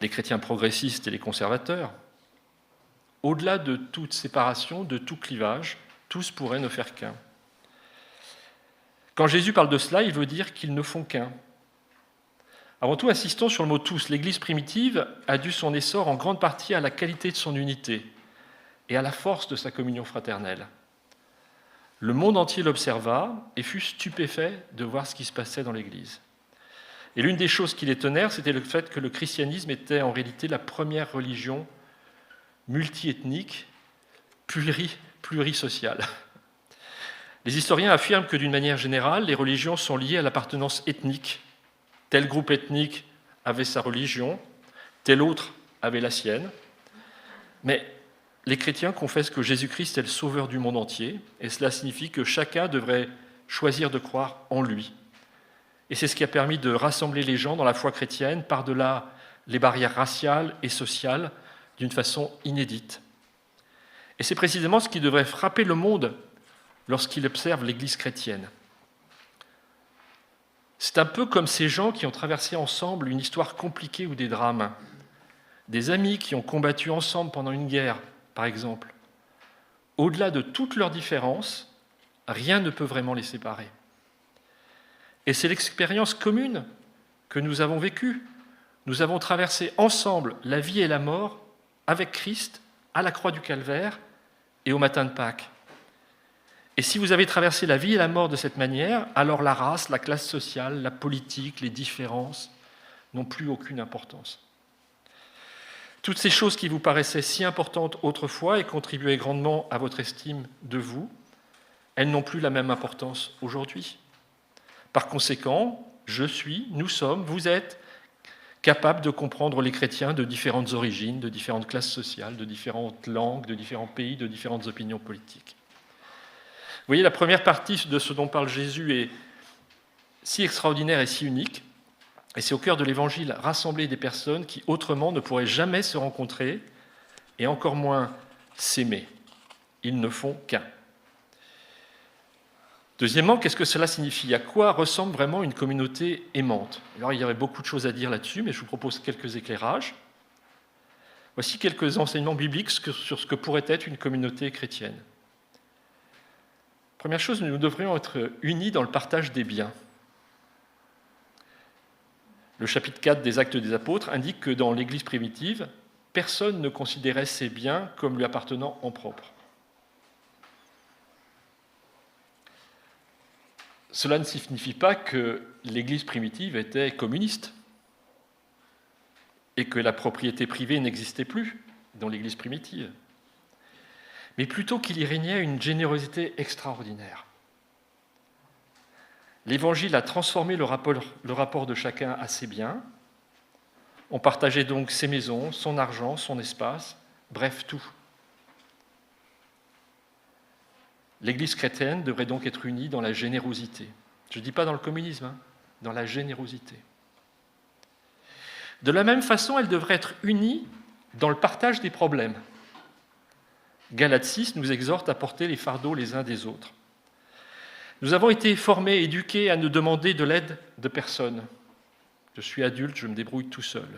les chrétiens progressistes et les conservateurs. Au-delà de toute séparation, de tout clivage, tous pourraient ne faire qu'un. Quand Jésus parle de cela, il veut dire qu'ils ne font qu'un. Avant tout, insistons sur le mot « tous ». L'Église primitive a dû son essor en grande partie à la qualité de son unité et à la force de sa communion fraternelle. Le monde entier l'observa et fut stupéfait de voir ce qui se passait dans l'Église. Et l'une des choses qui l'étonnèrent, c'était le fait que le christianisme était en réalité la première religion multiethnique, plurisociale. Les historiens affirment que d'une manière générale, les religions sont liées à l'appartenance ethnique. Tel groupe ethnique avait sa religion, tel autre avait la sienne. Mais les chrétiens confessent que Jésus-Christ est le sauveur du monde entier, et cela signifie que chacun devrait choisir de croire en lui. Et c'est ce qui a permis de rassembler les gens dans la foi chrétienne par-delà les barrières raciales et sociales d'une façon inédite. Et c'est précisément ce qui devrait frapper le monde lorsqu'il observe l'Église chrétienne. C'est un peu comme ces gens qui ont traversé ensemble une histoire compliquée ou des drames. Des amis qui ont combattu ensemble pendant une guerre, par exemple. Au-delà de toutes leurs différences, rien ne peut vraiment les séparer. Et c'est l'expérience commune que nous avons vécue. Nous avons traversé ensemble la vie et la mort avec Christ à la croix du Calvaire et au matin de Pâques. Et si vous avez traversé la vie et la mort de cette manière, alors la race, la classe sociale, la politique, les différences n'ont plus aucune importance. Toutes ces choses qui vous paraissaient si importantes autrefois et contribuaient grandement à votre estime de vous, elles n'ont plus la même importance aujourd'hui. Par conséquent, nous sommes, vous êtes capables de comprendre les chrétiens de différentes origines, de différentes classes sociales, de différentes langues, de différents pays, de différentes opinions politiques. Vous voyez, la première partie de ce dont parle Jésus est si extraordinaire et si unique, et c'est au cœur de l'Évangile rassembler des personnes qui autrement ne pourraient jamais se rencontrer et encore moins s'aimer. Ils ne font qu'un. Deuxièmement, qu'est-ce que cela signifie? À quoi ressemble vraiment une communauté aimante? Alors, il y aurait beaucoup de choses à dire là-dessus, mais je vous propose quelques éclairages. Voici quelques enseignements bibliques sur ce que pourrait être une communauté chrétienne. Première chose, nous devrions être unis dans le partage des biens. Le chapitre 4 des Actes des Apôtres indique que dans l'Église primitive, personne ne considérait ses biens comme lui appartenant en propre. Cela ne signifie pas que l'Église primitive était communiste et que la propriété privée n'existait plus dans l'Église primitive, mais plutôt qu'il y régnait une générosité extraordinaire. L'Évangile a transformé le rapport de chacun à ses biens. On partageait donc ses maisons, son argent, son espace, bref, tout. L'Église chrétienne devrait donc être unie dans la générosité. Je ne dis pas dans le communisme, dans la générosité. De la même façon, elle devrait être unie dans le partage des problèmes. Galates 6 nous exhorte à porter les fardeaux les uns des autres. Nous avons été formés, éduqués à ne demander de l'aide de personne. Je suis adulte, je me débrouille tout seul.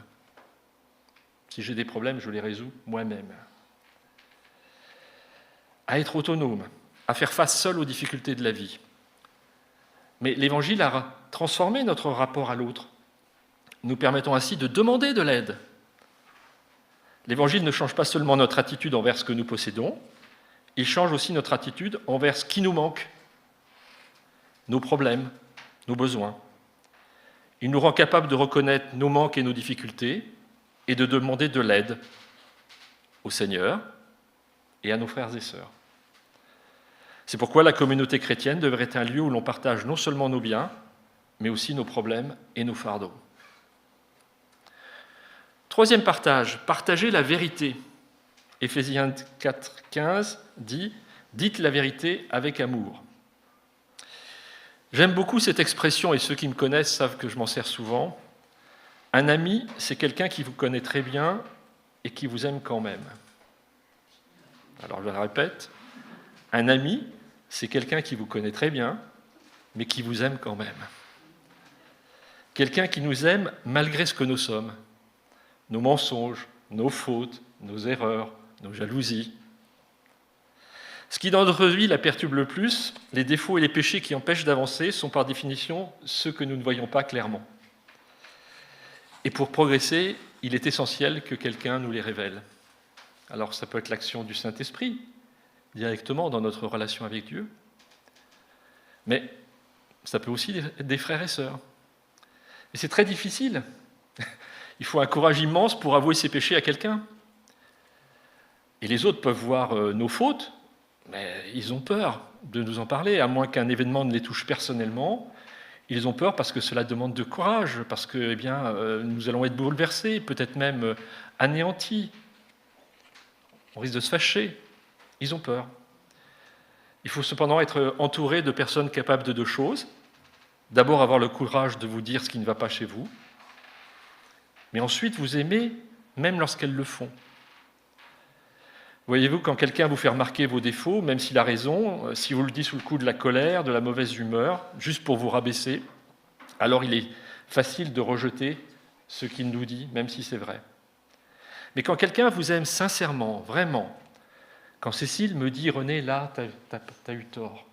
Si j'ai des problèmes, je les résous moi-même. À être autonome, à faire face seul aux difficultés de la vie. Mais l'Évangile a transformé notre rapport à l'autre, nous permettant ainsi de demander de l'aide. L'Évangile ne change pas seulement notre attitude envers ce que nous possédons, il change aussi notre attitude envers ce qui nous manque, nos problèmes, nos besoins. Il nous rend capables de reconnaître nos manques et nos difficultés et de demander de l'aide au Seigneur et à nos frères et sœurs. C'est pourquoi la communauté chrétienne devrait être un lieu où l'on partage non seulement nos biens, mais aussi nos problèmes et nos fardeaux. Troisième partage, partager la vérité. Éphésiens 4,15 dit « Dites la vérité avec amour ». J'aime beaucoup cette expression, et ceux qui me connaissent savent que je m'en sers souvent. Un ami, c'est quelqu'un qui vous connaît très bien et qui vous aime quand même. Alors je la répète, un ami, c'est quelqu'un qui vous connaît très bien, mais qui vous aime quand même. Quelqu'un qui nous aime malgré ce que nous sommes, nos mensonges, nos fautes, nos erreurs, nos jalousies. Ce qui dans notre vie la perturbe le plus, les défauts et les péchés qui empêchent d'avancer, sont par définition ceux que nous ne voyons pas clairement. Et pour progresser, il est essentiel que quelqu'un nous les révèle. Alors ça peut être l'action du Saint-Esprit, directement dans notre relation avec Dieu, mais ça peut aussi être des frères et sœurs. Et c'est très difficile. Il faut un courage immense pour avouer ses péchés à quelqu'un. Et les autres peuvent voir nos fautes, mais ils ont peur de nous en parler, à moins qu'un événement ne les touche personnellement. Ils ont peur parce que cela demande de courage, parce que nous allons être bouleversés, peut-être même anéantis. On risque de se fâcher. Ils ont peur. Il faut cependant être entouré de personnes capables de deux choses. D'abord, avoir le courage de vous dire ce qui ne va pas chez vous, mais ensuite vous aimer, même lorsqu'elles le font. Voyez-vous, quand quelqu'un vous fait remarquer vos défauts, même s'il a raison, si vous le dites sous le coup de la colère, de la mauvaise humeur, juste pour vous rabaisser, alors il est facile de rejeter ce qu'il nous dit, même si c'est vrai. Mais quand quelqu'un vous aime sincèrement, vraiment, quand Cécile me dit « René, là, t'as eu tort »,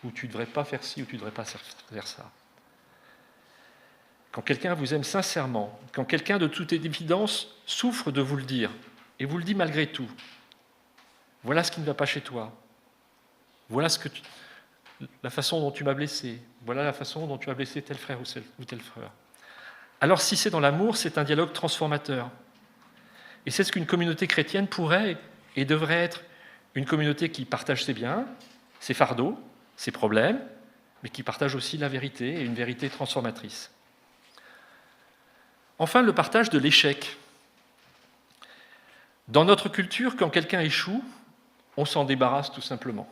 ou « tu ne devrais pas faire ci » ou « tu ne devrais pas faire ça », quand quelqu'un vous aime sincèrement, quand quelqu'un de toute évidence souffre de vous le dire, et vous le dit malgré tout, voilà ce qui ne va pas chez toi, voilà la façon dont tu m'as blessé, voilà la façon dont tu as blessé tel frère ou tel frère. Alors si c'est dans l'amour, c'est un dialogue transformateur. Et c'est ce qu'une communauté chrétienne pourrait et devrait être, une communauté qui partage ses biens, ses fardeaux, ses problèmes, mais qui partage aussi la vérité, et une vérité transformatrice. Enfin, le partage de l'échec. Dans notre culture, quand quelqu'un échoue, on s'en débarrasse tout simplement.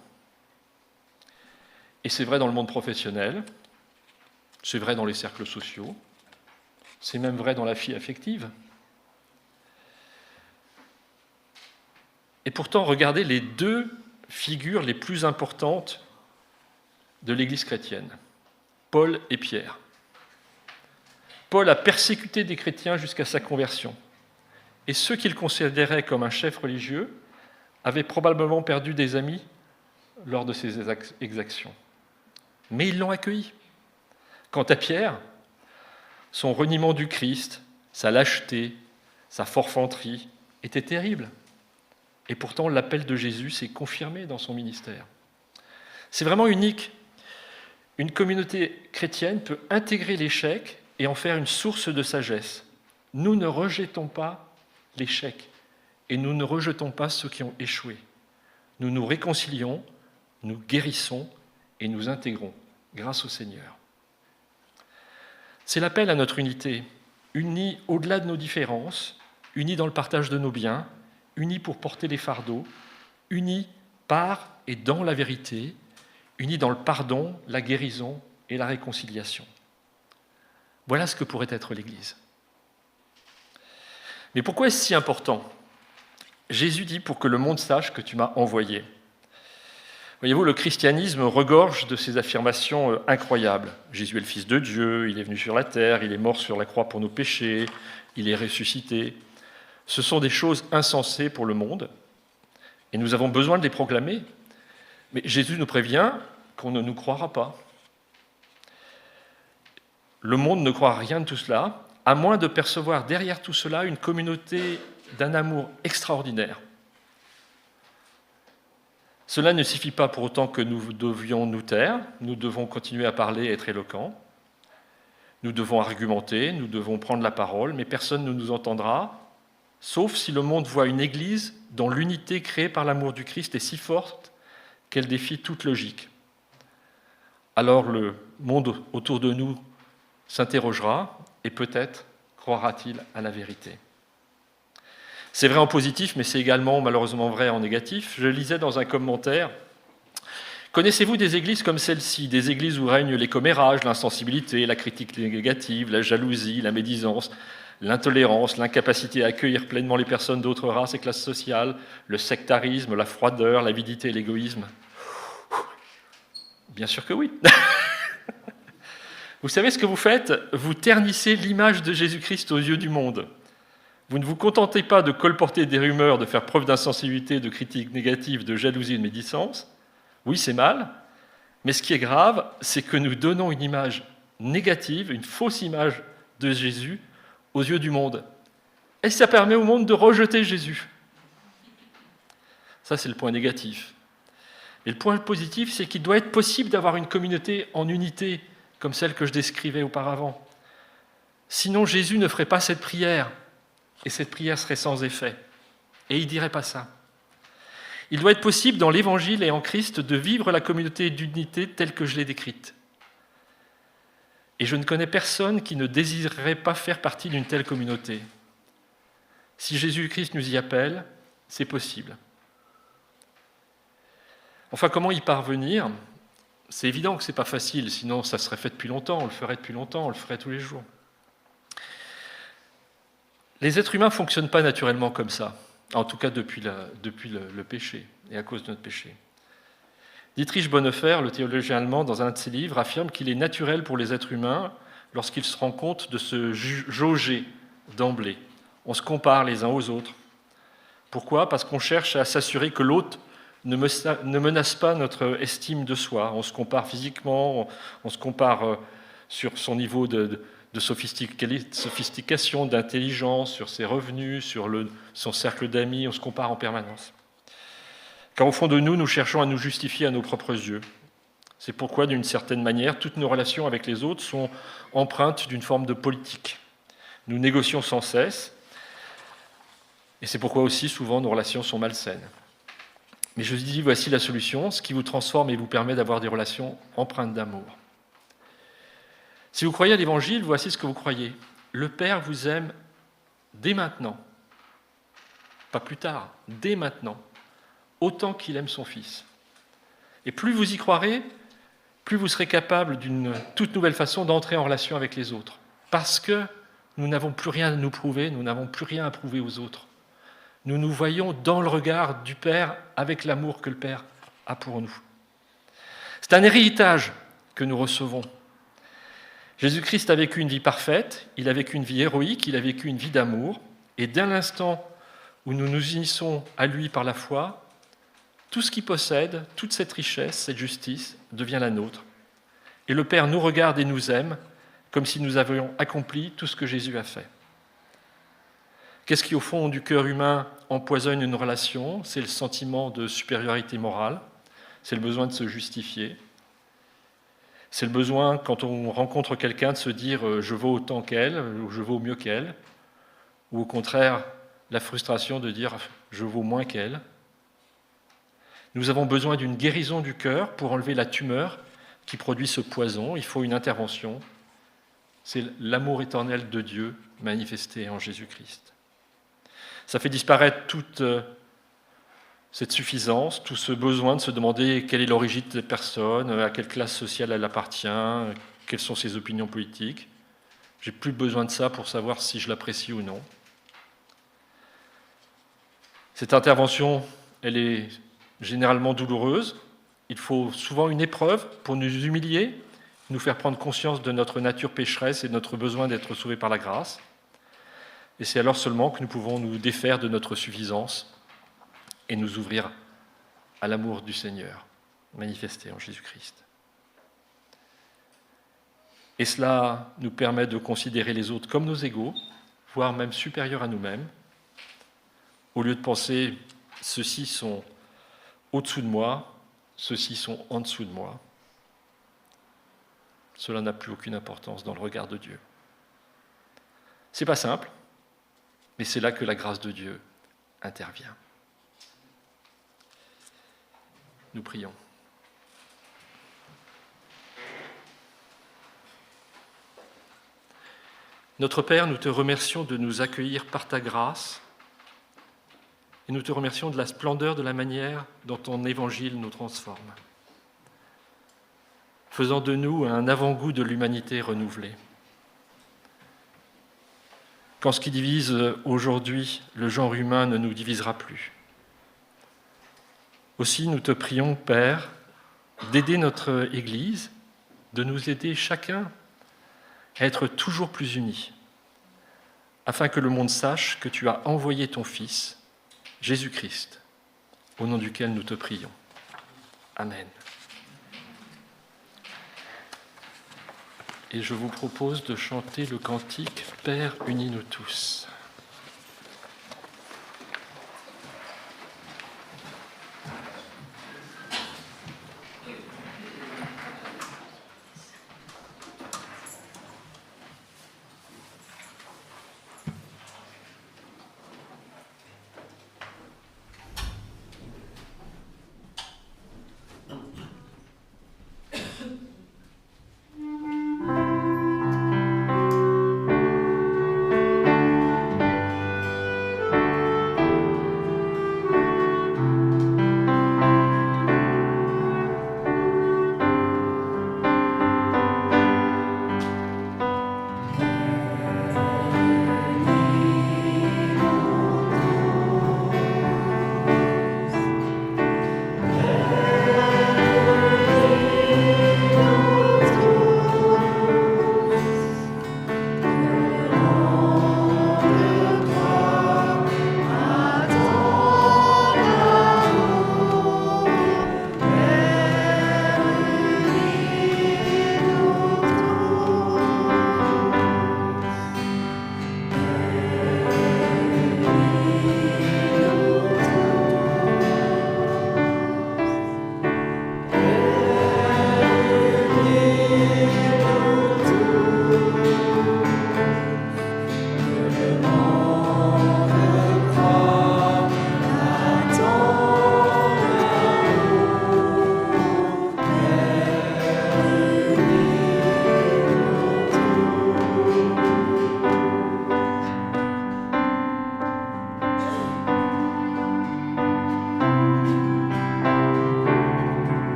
Et c'est vrai dans le monde professionnel, c'est vrai dans les cercles sociaux, c'est même vrai dans la vie affective. Et pourtant, regardez les deux figures les plus importantes de l'Église chrétienne, Paul et Pierre. Paul a persécuté des chrétiens jusqu'à sa conversion. Et ceux qu'il considérait comme un chef religieux avaient probablement perdu des amis lors de ces exactions. Mais ils l'ont accueilli. Quant à Pierre, son reniement du Christ, sa lâcheté, sa forfanterie étaient terribles. Et pourtant, l'appel de Jésus s'est confirmé dans son ministère. C'est vraiment unique. Une communauté chrétienne peut intégrer l'échec et en faire une source de sagesse. Nous ne rejetons pas l'échec et nous ne rejetons pas ceux qui ont échoué. Nous nous réconcilions, nous guérissons et nous intégrons grâce au Seigneur. C'est l'appel à notre unité, unis au-delà de nos différences, unis dans le partage de nos biens, unis pour porter les fardeaux, unis par et dans la vérité, unis dans le pardon, la guérison et la réconciliation. Voilà ce que pourrait être l'Église. Mais pourquoi est-ce si important ? Jésus dit « pour que le monde sache que tu m'as envoyé ». Voyez-vous, le christianisme regorge de ces affirmations incroyables. Jésus est le Fils de Dieu, il est venu sur la terre, il est mort sur la croix pour nos péchés, il est ressuscité. Ce sont des choses insensées pour le monde, et nous avons besoin de les proclamer. Mais Jésus nous prévient qu'on ne nous croira pas. Le monde ne croit rien de tout cela, à moins de percevoir derrière tout cela une communauté d'un amour extraordinaire. Cela ne suffit pas pour autant que nous devions nous taire, nous devons continuer à parler et être éloquents. Nous devons argumenter, nous devons prendre la parole, mais personne ne nous entendra, sauf si le monde voit une Église dont l'unité créée par l'amour du Christ est si forte qu'elle défie toute logique. Alors le monde autour de nous s'interrogera et peut-être croira-t-il à la vérité. C'est vrai en positif, mais c'est également malheureusement vrai en négatif. Je lisais dans un commentaire « Connaissez-vous des églises comme celle-ci, des églises où règnent les commérages, l'insensibilité, la critique négative, la jalousie, la médisance, l'intolérance, l'incapacité à accueillir pleinement les personnes d'autres races et classes sociales, le sectarisme, la froideur, l'avidité et l'égoïsme ?» Bien sûr que oui. Vous savez ce que vous faites? Vous ternissez l'image de Jésus-Christ aux yeux du monde. Vous ne vous contentez pas de colporter des rumeurs, de faire preuve d'insensibilité, de critiques négatives, de jalousie et de médisance. Oui, c'est mal, mais ce qui est grave, c'est que nous donnons une image négative, une fausse image de Jésus aux yeux du monde. Et ça permet au monde de rejeter Jésus. Ça, c'est le point négatif. Et le point positif, c'est qu'il doit être possible d'avoir une communauté en unité, comme celle que je décrivais auparavant. Sinon, Jésus ne ferait pas cette prière, et cette prière serait sans effet. Et il ne dirait pas ça. Il doit être possible, dans l'Évangile et en Christ, de vivre la communauté d'unité telle que je l'ai décrite. Et je ne connais personne qui ne désirerait pas faire partie d'une telle communauté. Si Jésus-Christ nous y appelle, c'est possible. Enfin, comment y parvenir? C'est évident que ce n'est pas facile, sinon ça serait fait depuis longtemps, on le ferait depuis longtemps, on le ferait tous les jours. Les êtres humains ne fonctionnent pas naturellement comme ça, en tout cas depuis le péché, et à cause de notre péché. Dietrich Bonhoeffer, le théologien allemand, dans un de ses livres, affirme qu'il est naturel pour les êtres humains, lorsqu'ils se rendent compte, de se jauger d'emblée. On se compare les uns aux autres. Pourquoi? Parce qu'on cherche à s'assurer que l'autre ne menace pas notre estime de soi. On se compare physiquement, on se compare sur son niveau de sophistication, d'intelligence, sur ses revenus, sur son cercle d'amis, on se compare en permanence. Car au fond de nous, nous cherchons à nous justifier à nos propres yeux. C'est pourquoi, d'une certaine manière, toutes nos relations avec les autres sont empreintes d'une forme de politique. Nous négocions sans cesse, et c'est pourquoi aussi, souvent, nos relations sont malsaines. Mais je dis, voici la solution, ce qui vous transforme et vous permet d'avoir des relations empreintes d'amour. Si vous croyez à l'Évangile, voici ce que vous croyez. Le Père vous aime dès maintenant, pas plus tard, dès maintenant, autant qu'il aime son Fils. Et plus vous y croirez, plus vous serez capable d'une toute nouvelle façon d'entrer en relation avec les autres. Parce que nous n'avons plus rien à nous prouver, nous n'avons plus rien à prouver aux autres. Nous nous voyons dans le regard du Père avec l'amour que le Père a pour nous. C'est un héritage que nous recevons. Jésus-Christ a vécu une vie parfaite, il a vécu une vie héroïque, il a vécu une vie d'amour, et dès l'instant où nous nous unissons à lui par la foi, tout ce qu'il possède, toute cette richesse, cette justice, devient la nôtre. Et le Père nous regarde et nous aime, comme si nous avions accompli tout ce que Jésus a fait. Qu'est-ce qui, au fond du cœur humain, empoisonne une relation? C'est le sentiment de supériorité morale, c'est le besoin de se justifier, c'est le besoin, quand on rencontre quelqu'un, de se dire « je vaux autant qu'elle » ou « je vaux mieux qu'elle », ou au contraire, la frustration de dire « je vaux moins qu'elle ». Nous avons besoin d'une guérison du cœur pour enlever la tumeur qui produit ce poison. Il faut une intervention. C'est l'amour éternel de Dieu manifesté en Jésus-Christ. Ça fait disparaître toute cette suffisance, tout ce besoin de se demander quelle est l'origine de cette personne, à quelle classe sociale elle appartient, quelles sont ses opinions politiques. J'ai plus besoin de ça pour savoir si je l'apprécie ou non. Cette intervention, elle est généralement douloureuse. Il faut souvent une épreuve pour nous humilier, nous faire prendre conscience de notre nature pécheresse et de notre besoin d'être sauvés par la grâce. Et c'est alors seulement que nous pouvons nous défaire de notre suffisance et nous ouvrir à l'amour du Seigneur, manifesté en Jésus-Christ. Et cela nous permet de considérer les autres comme nos égaux, voire même supérieurs à nous-mêmes, au lieu de penser « ceux-ci sont au-dessous de moi, ceux-ci sont en dessous de moi ». Cela n'a plus aucune importance dans le regard de Dieu. C'est pas simple, mais c'est là que la grâce de Dieu intervient. Nous prions. Notre Père, nous te remercions de nous accueillir par ta grâce et nous te remercions de la splendeur de la manière dont ton évangile nous transforme, faisant de nous un avant-goût de l'humanité renouvelée. Quand ce qui divise aujourd'hui le genre humain ne nous divisera plus. Aussi, nous te prions, Père, d'aider notre Église, de nous aider chacun à être toujours plus unis, afin que le monde sache que tu as envoyé ton Fils, Jésus-Christ, au nom duquel nous te prions. Amen. Et je vous propose de chanter le cantique « Père, unis-nous tous ».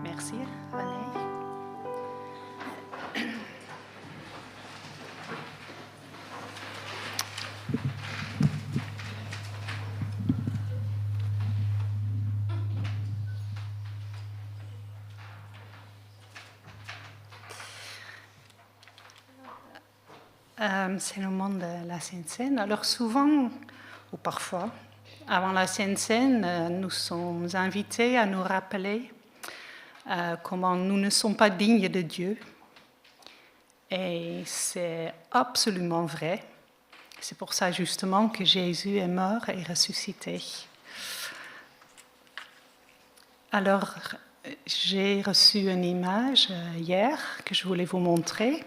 Merci, René. C'est le moment de la Sainte Seine. Alors souvent, ou parfois, avant la Sainte Seine, nous sommes invités à nous rappeler comment nous ne sommes pas dignes de Dieu. Et c'est absolument vrai. C'est pour ça justement que Jésus est mort et ressuscité. Alors, j'ai reçu une image hier que je voulais vous montrer.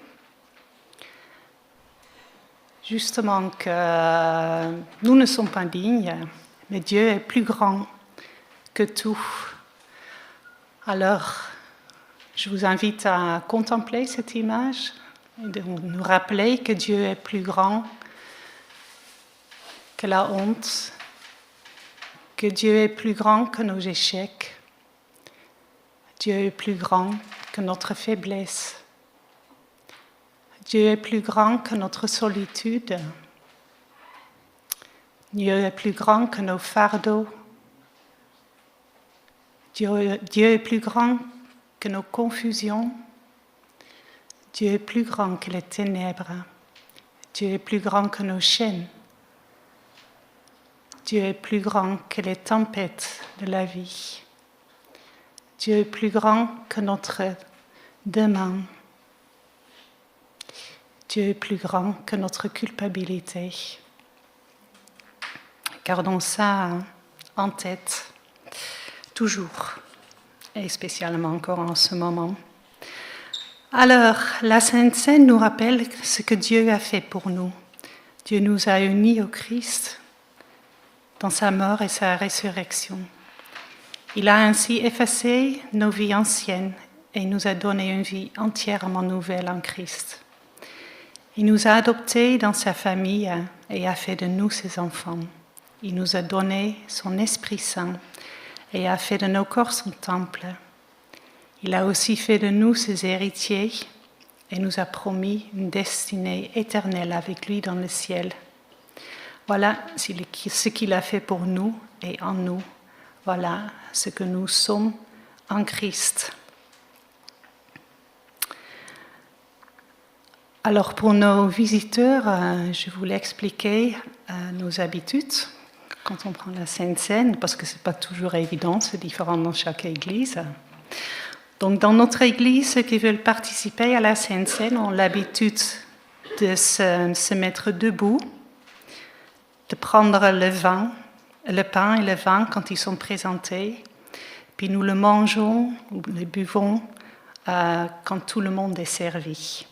Justement que nous ne sommes pas dignes, mais Dieu est plus grand que tout. Alors, je vous invite à contempler cette image et de nous rappeler que Dieu est plus grand que la honte, que Dieu est plus grand que nos échecs, Dieu est plus grand que notre faiblesse. Dieu est plus grand que notre solitude. Dieu est plus grand que nos fardeaux. Dieu est plus grand que nos confusions. Dieu est plus grand que les ténèbres. Dieu est plus grand que nos chaînes. Dieu est plus grand que les tempêtes de la vie. Dieu est plus grand que notre demain. Dieu est plus grand que notre culpabilité. Gardons ça en tête, toujours, et spécialement encore en ce moment. Alors, la Sainte Seine nous rappelle ce que Dieu a fait pour nous. Dieu nous a unis au Christ dans sa mort et sa résurrection. Il a ainsi effacé nos vies anciennes et nous a donné une vie entièrement nouvelle en Christ. Il nous a adoptés dans sa famille et a fait de nous ses enfants. Il nous a donné son Esprit Saint et a fait de nos corps son temple. Il a aussi fait de nous ses héritiers et nous a promis une destinée éternelle avec lui dans le ciel. Voilà ce qu'il a fait pour nous et en nous. Voilà ce que nous sommes en Christ. Alors pour nos visiteurs, je voulais expliquer nos habitudes quand on prend la Sainte Seine, parce que ce n'est pas toujours évident, c'est différent dans chaque église. Donc dans notre église, ceux qui veulent participer à la Sainte Seine ont l'habitude de se mettre debout, de prendre le pain et le vin quand ils sont présentés, puis nous le mangeons ou le buvons quand tout le monde est servi.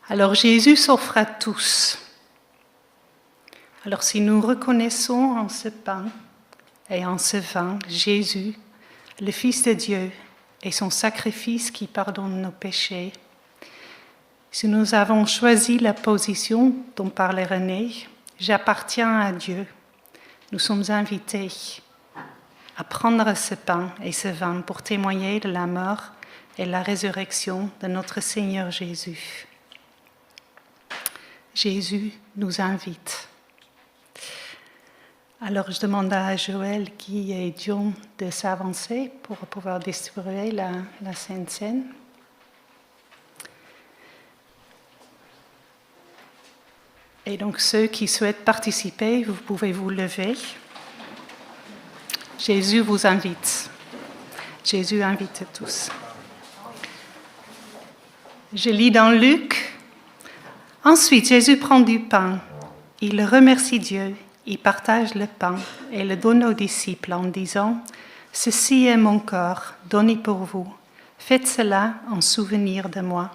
Alors Jésus s'offre à tous. Alors si nous reconnaissons en ce pain et en ce vin Jésus, le Fils de Dieu et son sacrifice qui pardonne nos péchés, si nous avons choisi la position dont parlait René, j'appartiens à Dieu, nous sommes invités à prendre ce pain et ce vin pour témoigner de la mort et la résurrection de notre Seigneur Jésus. Jésus nous invite. Alors je demande à Joël, Guy et John de s'avancer pour pouvoir distribuer la Sainte Seine. Et donc ceux qui souhaitent participer, vous pouvez vous lever. Jésus vous invite. Jésus invite tous. Je lis dans Luc. Ensuite, Jésus prend du pain. Il remercie Dieu. Il partage le pain et le donne aux disciples en disant « Ceci est mon corps, donné pour vous. Faites cela en souvenir de moi. »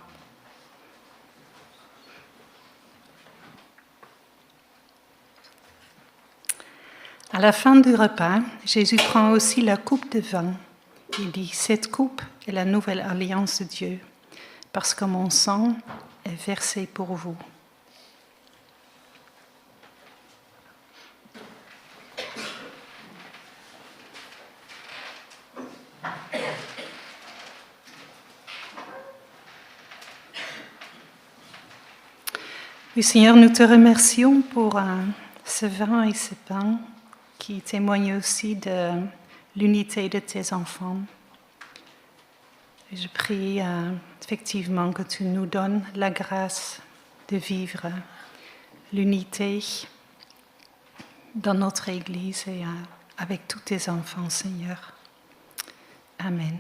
À la fin du repas, Jésus prend aussi la coupe de vin. Il dit « Cette coupe est la nouvelle alliance de Dieu, parce que mon sang est versé pour vous. » Oui, Seigneur, nous te remercions pour ce vin et ce pain qui témoignent aussi de l'unité de tes enfants. Et je prie effectivement que tu nous donnes la grâce de vivre l'unité dans notre Église et avec tous tes enfants, Seigneur. Amen.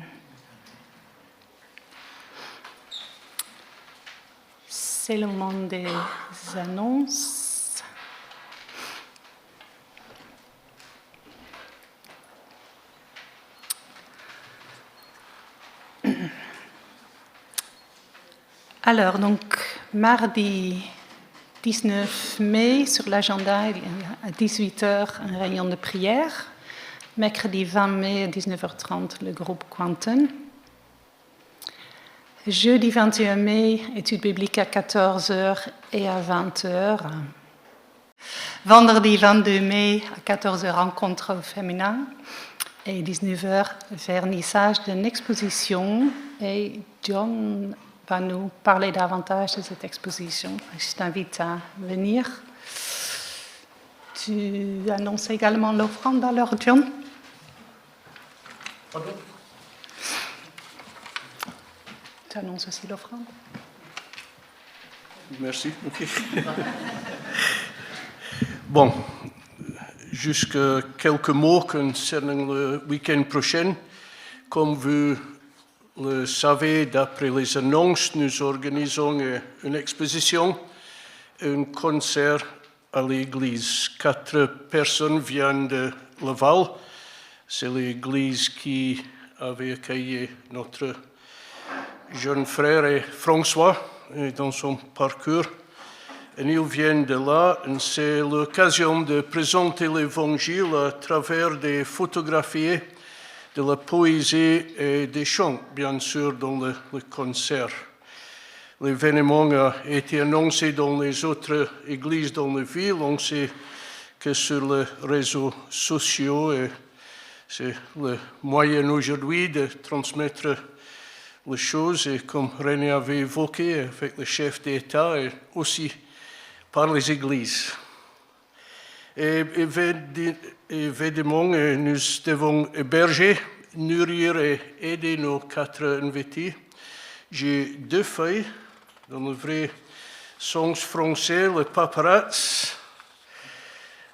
C'est le moment des annonces. Alors, donc, mardi 19 mai, sur l'agenda, il y a à 18h un réunion de prière. Mercredi 20 mai à 19h30, le groupe Quantum. Jeudi 21 mai, étude biblique à 14h et à 20h. Vendredi 22 mai, à 14h, rencontre au féminin. Et 19h, vernissage d'une exposition. Et John va nous parler davantage de cette exposition. Je t'invite à venir. Tu annonces également l'offrande alors, John? Pardon? Tu annonces aussi l'offrande? Merci. Okay. Bon, juste quelques mots concernant le week-end prochain. Comme vous le savez, d'après les annonces, nous organisons une exposition et un concert à l'église. 4 personnes viennent de Laval. C'est l'église qui avait accueilli notre jeune frère et François dans son parcours. Et ils viennent de là. Et c'est l'occasion de présenter l'Évangile à travers des photographies, de la poésie et des chants, bien sûr, dans le concert. L'événement a été annoncé dans les autres églises dans la ville. On sait que sur les réseaux sociaux, et c'est le moyen aujourd'hui de transmettre les choses, et comme René avait évoqué avec le chef d'État, et aussi par les églises. Et évidemment, nous devons héberger, nourrir et aider nos 4 invités. J'ai 2 feuilles, dans le vrai sens français, le paparazzi.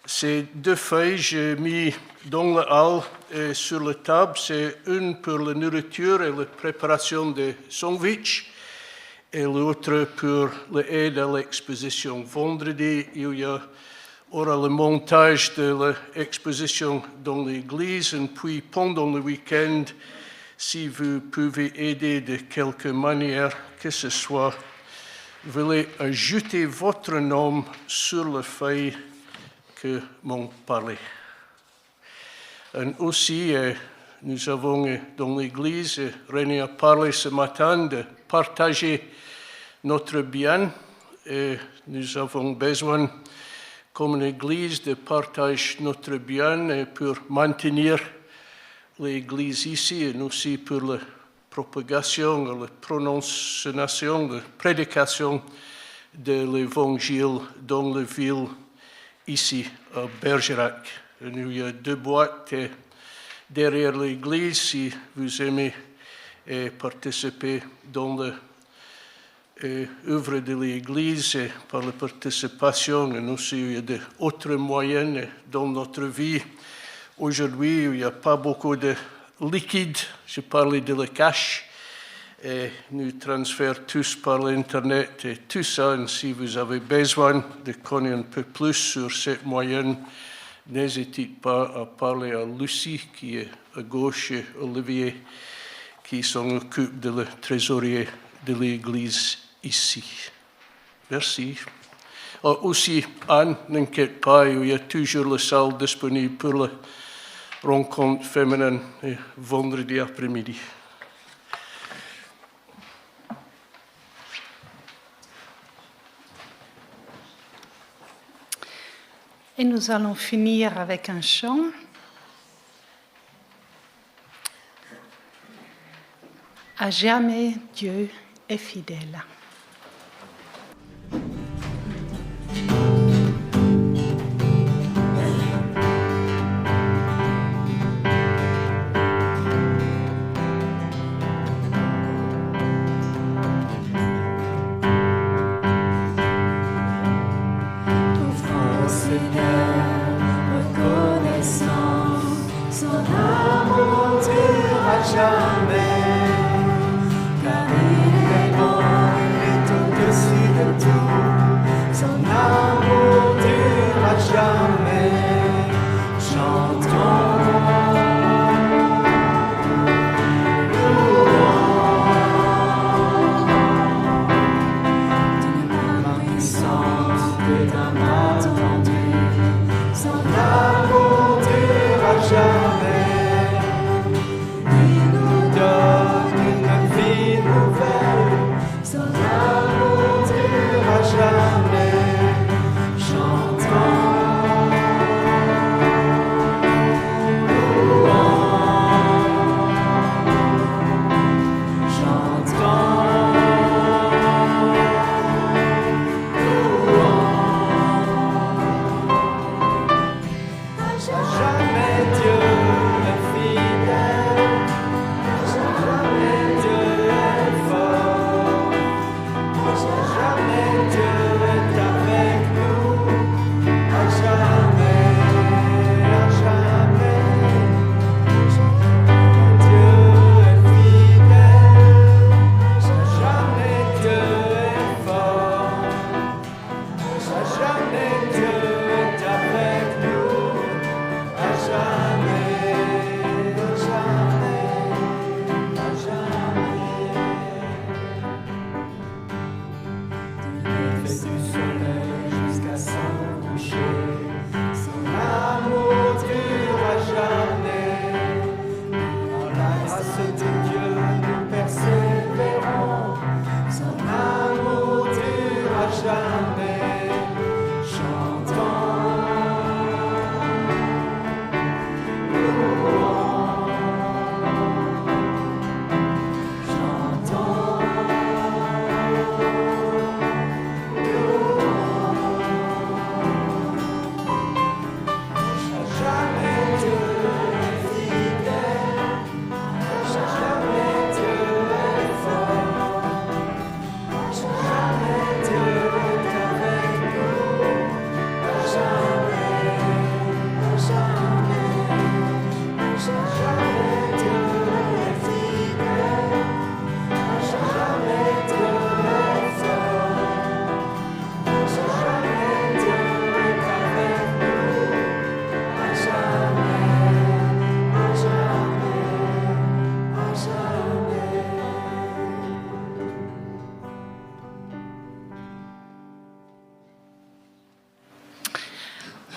Ces 2 feuilles, j'ai mis dans la halle et sur la table. C'est une pour la nourriture et la préparation des sandwichs, et l'autre pour l'aide à l'exposition. Vendredi, il y aura le montage de l'exposition dans l'église, et puis pendant le week-end, si vous pouvez aider de quelque manière que ce soit, veuillez ajouter votre nom sur la feuille que m'ont parlé. Et aussi, nous avons dans l'église, René a parlé ce matin de partager notre bien, et nous avons besoin, comme une église, de partager notre bien et pour maintenir l'église ici, et aussi pour la propagation, la prononciation, la prédication de l'évangile dans la ville ici à Bergerac. Il y a 2 boîtes derrière l'église si vous aimez participer dans l'œuvre de l'église et par la participation. Et aussi, il y a d'autres moyens dans notre vie. Aujourd'hui, il n'y a pas beaucoup de liquide. Je parlais de le cash. Et nous transférons tous par l'Internet et tout ça. Et si vous avez besoin de connaître un peu plus sur cette moyenne, n'hésitez pas à parler à Lucie, qui est à gauche, et Olivier, qui s'en occupe de le trésorier de l'église ici. Merci. Aussi, Anne, n'inquiète pas, il y a toujours la salle disponible pour la rencontre féminine vendredi après-midi. Et nous allons finir avec un chant. À jamais, Dieu est fidèle.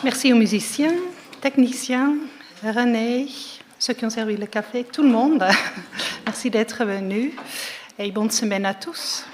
Merci aux musiciens, techniciens, René, ceux qui ont servi le café, tout le monde. Merci d'être venus et bonne semaine à tous.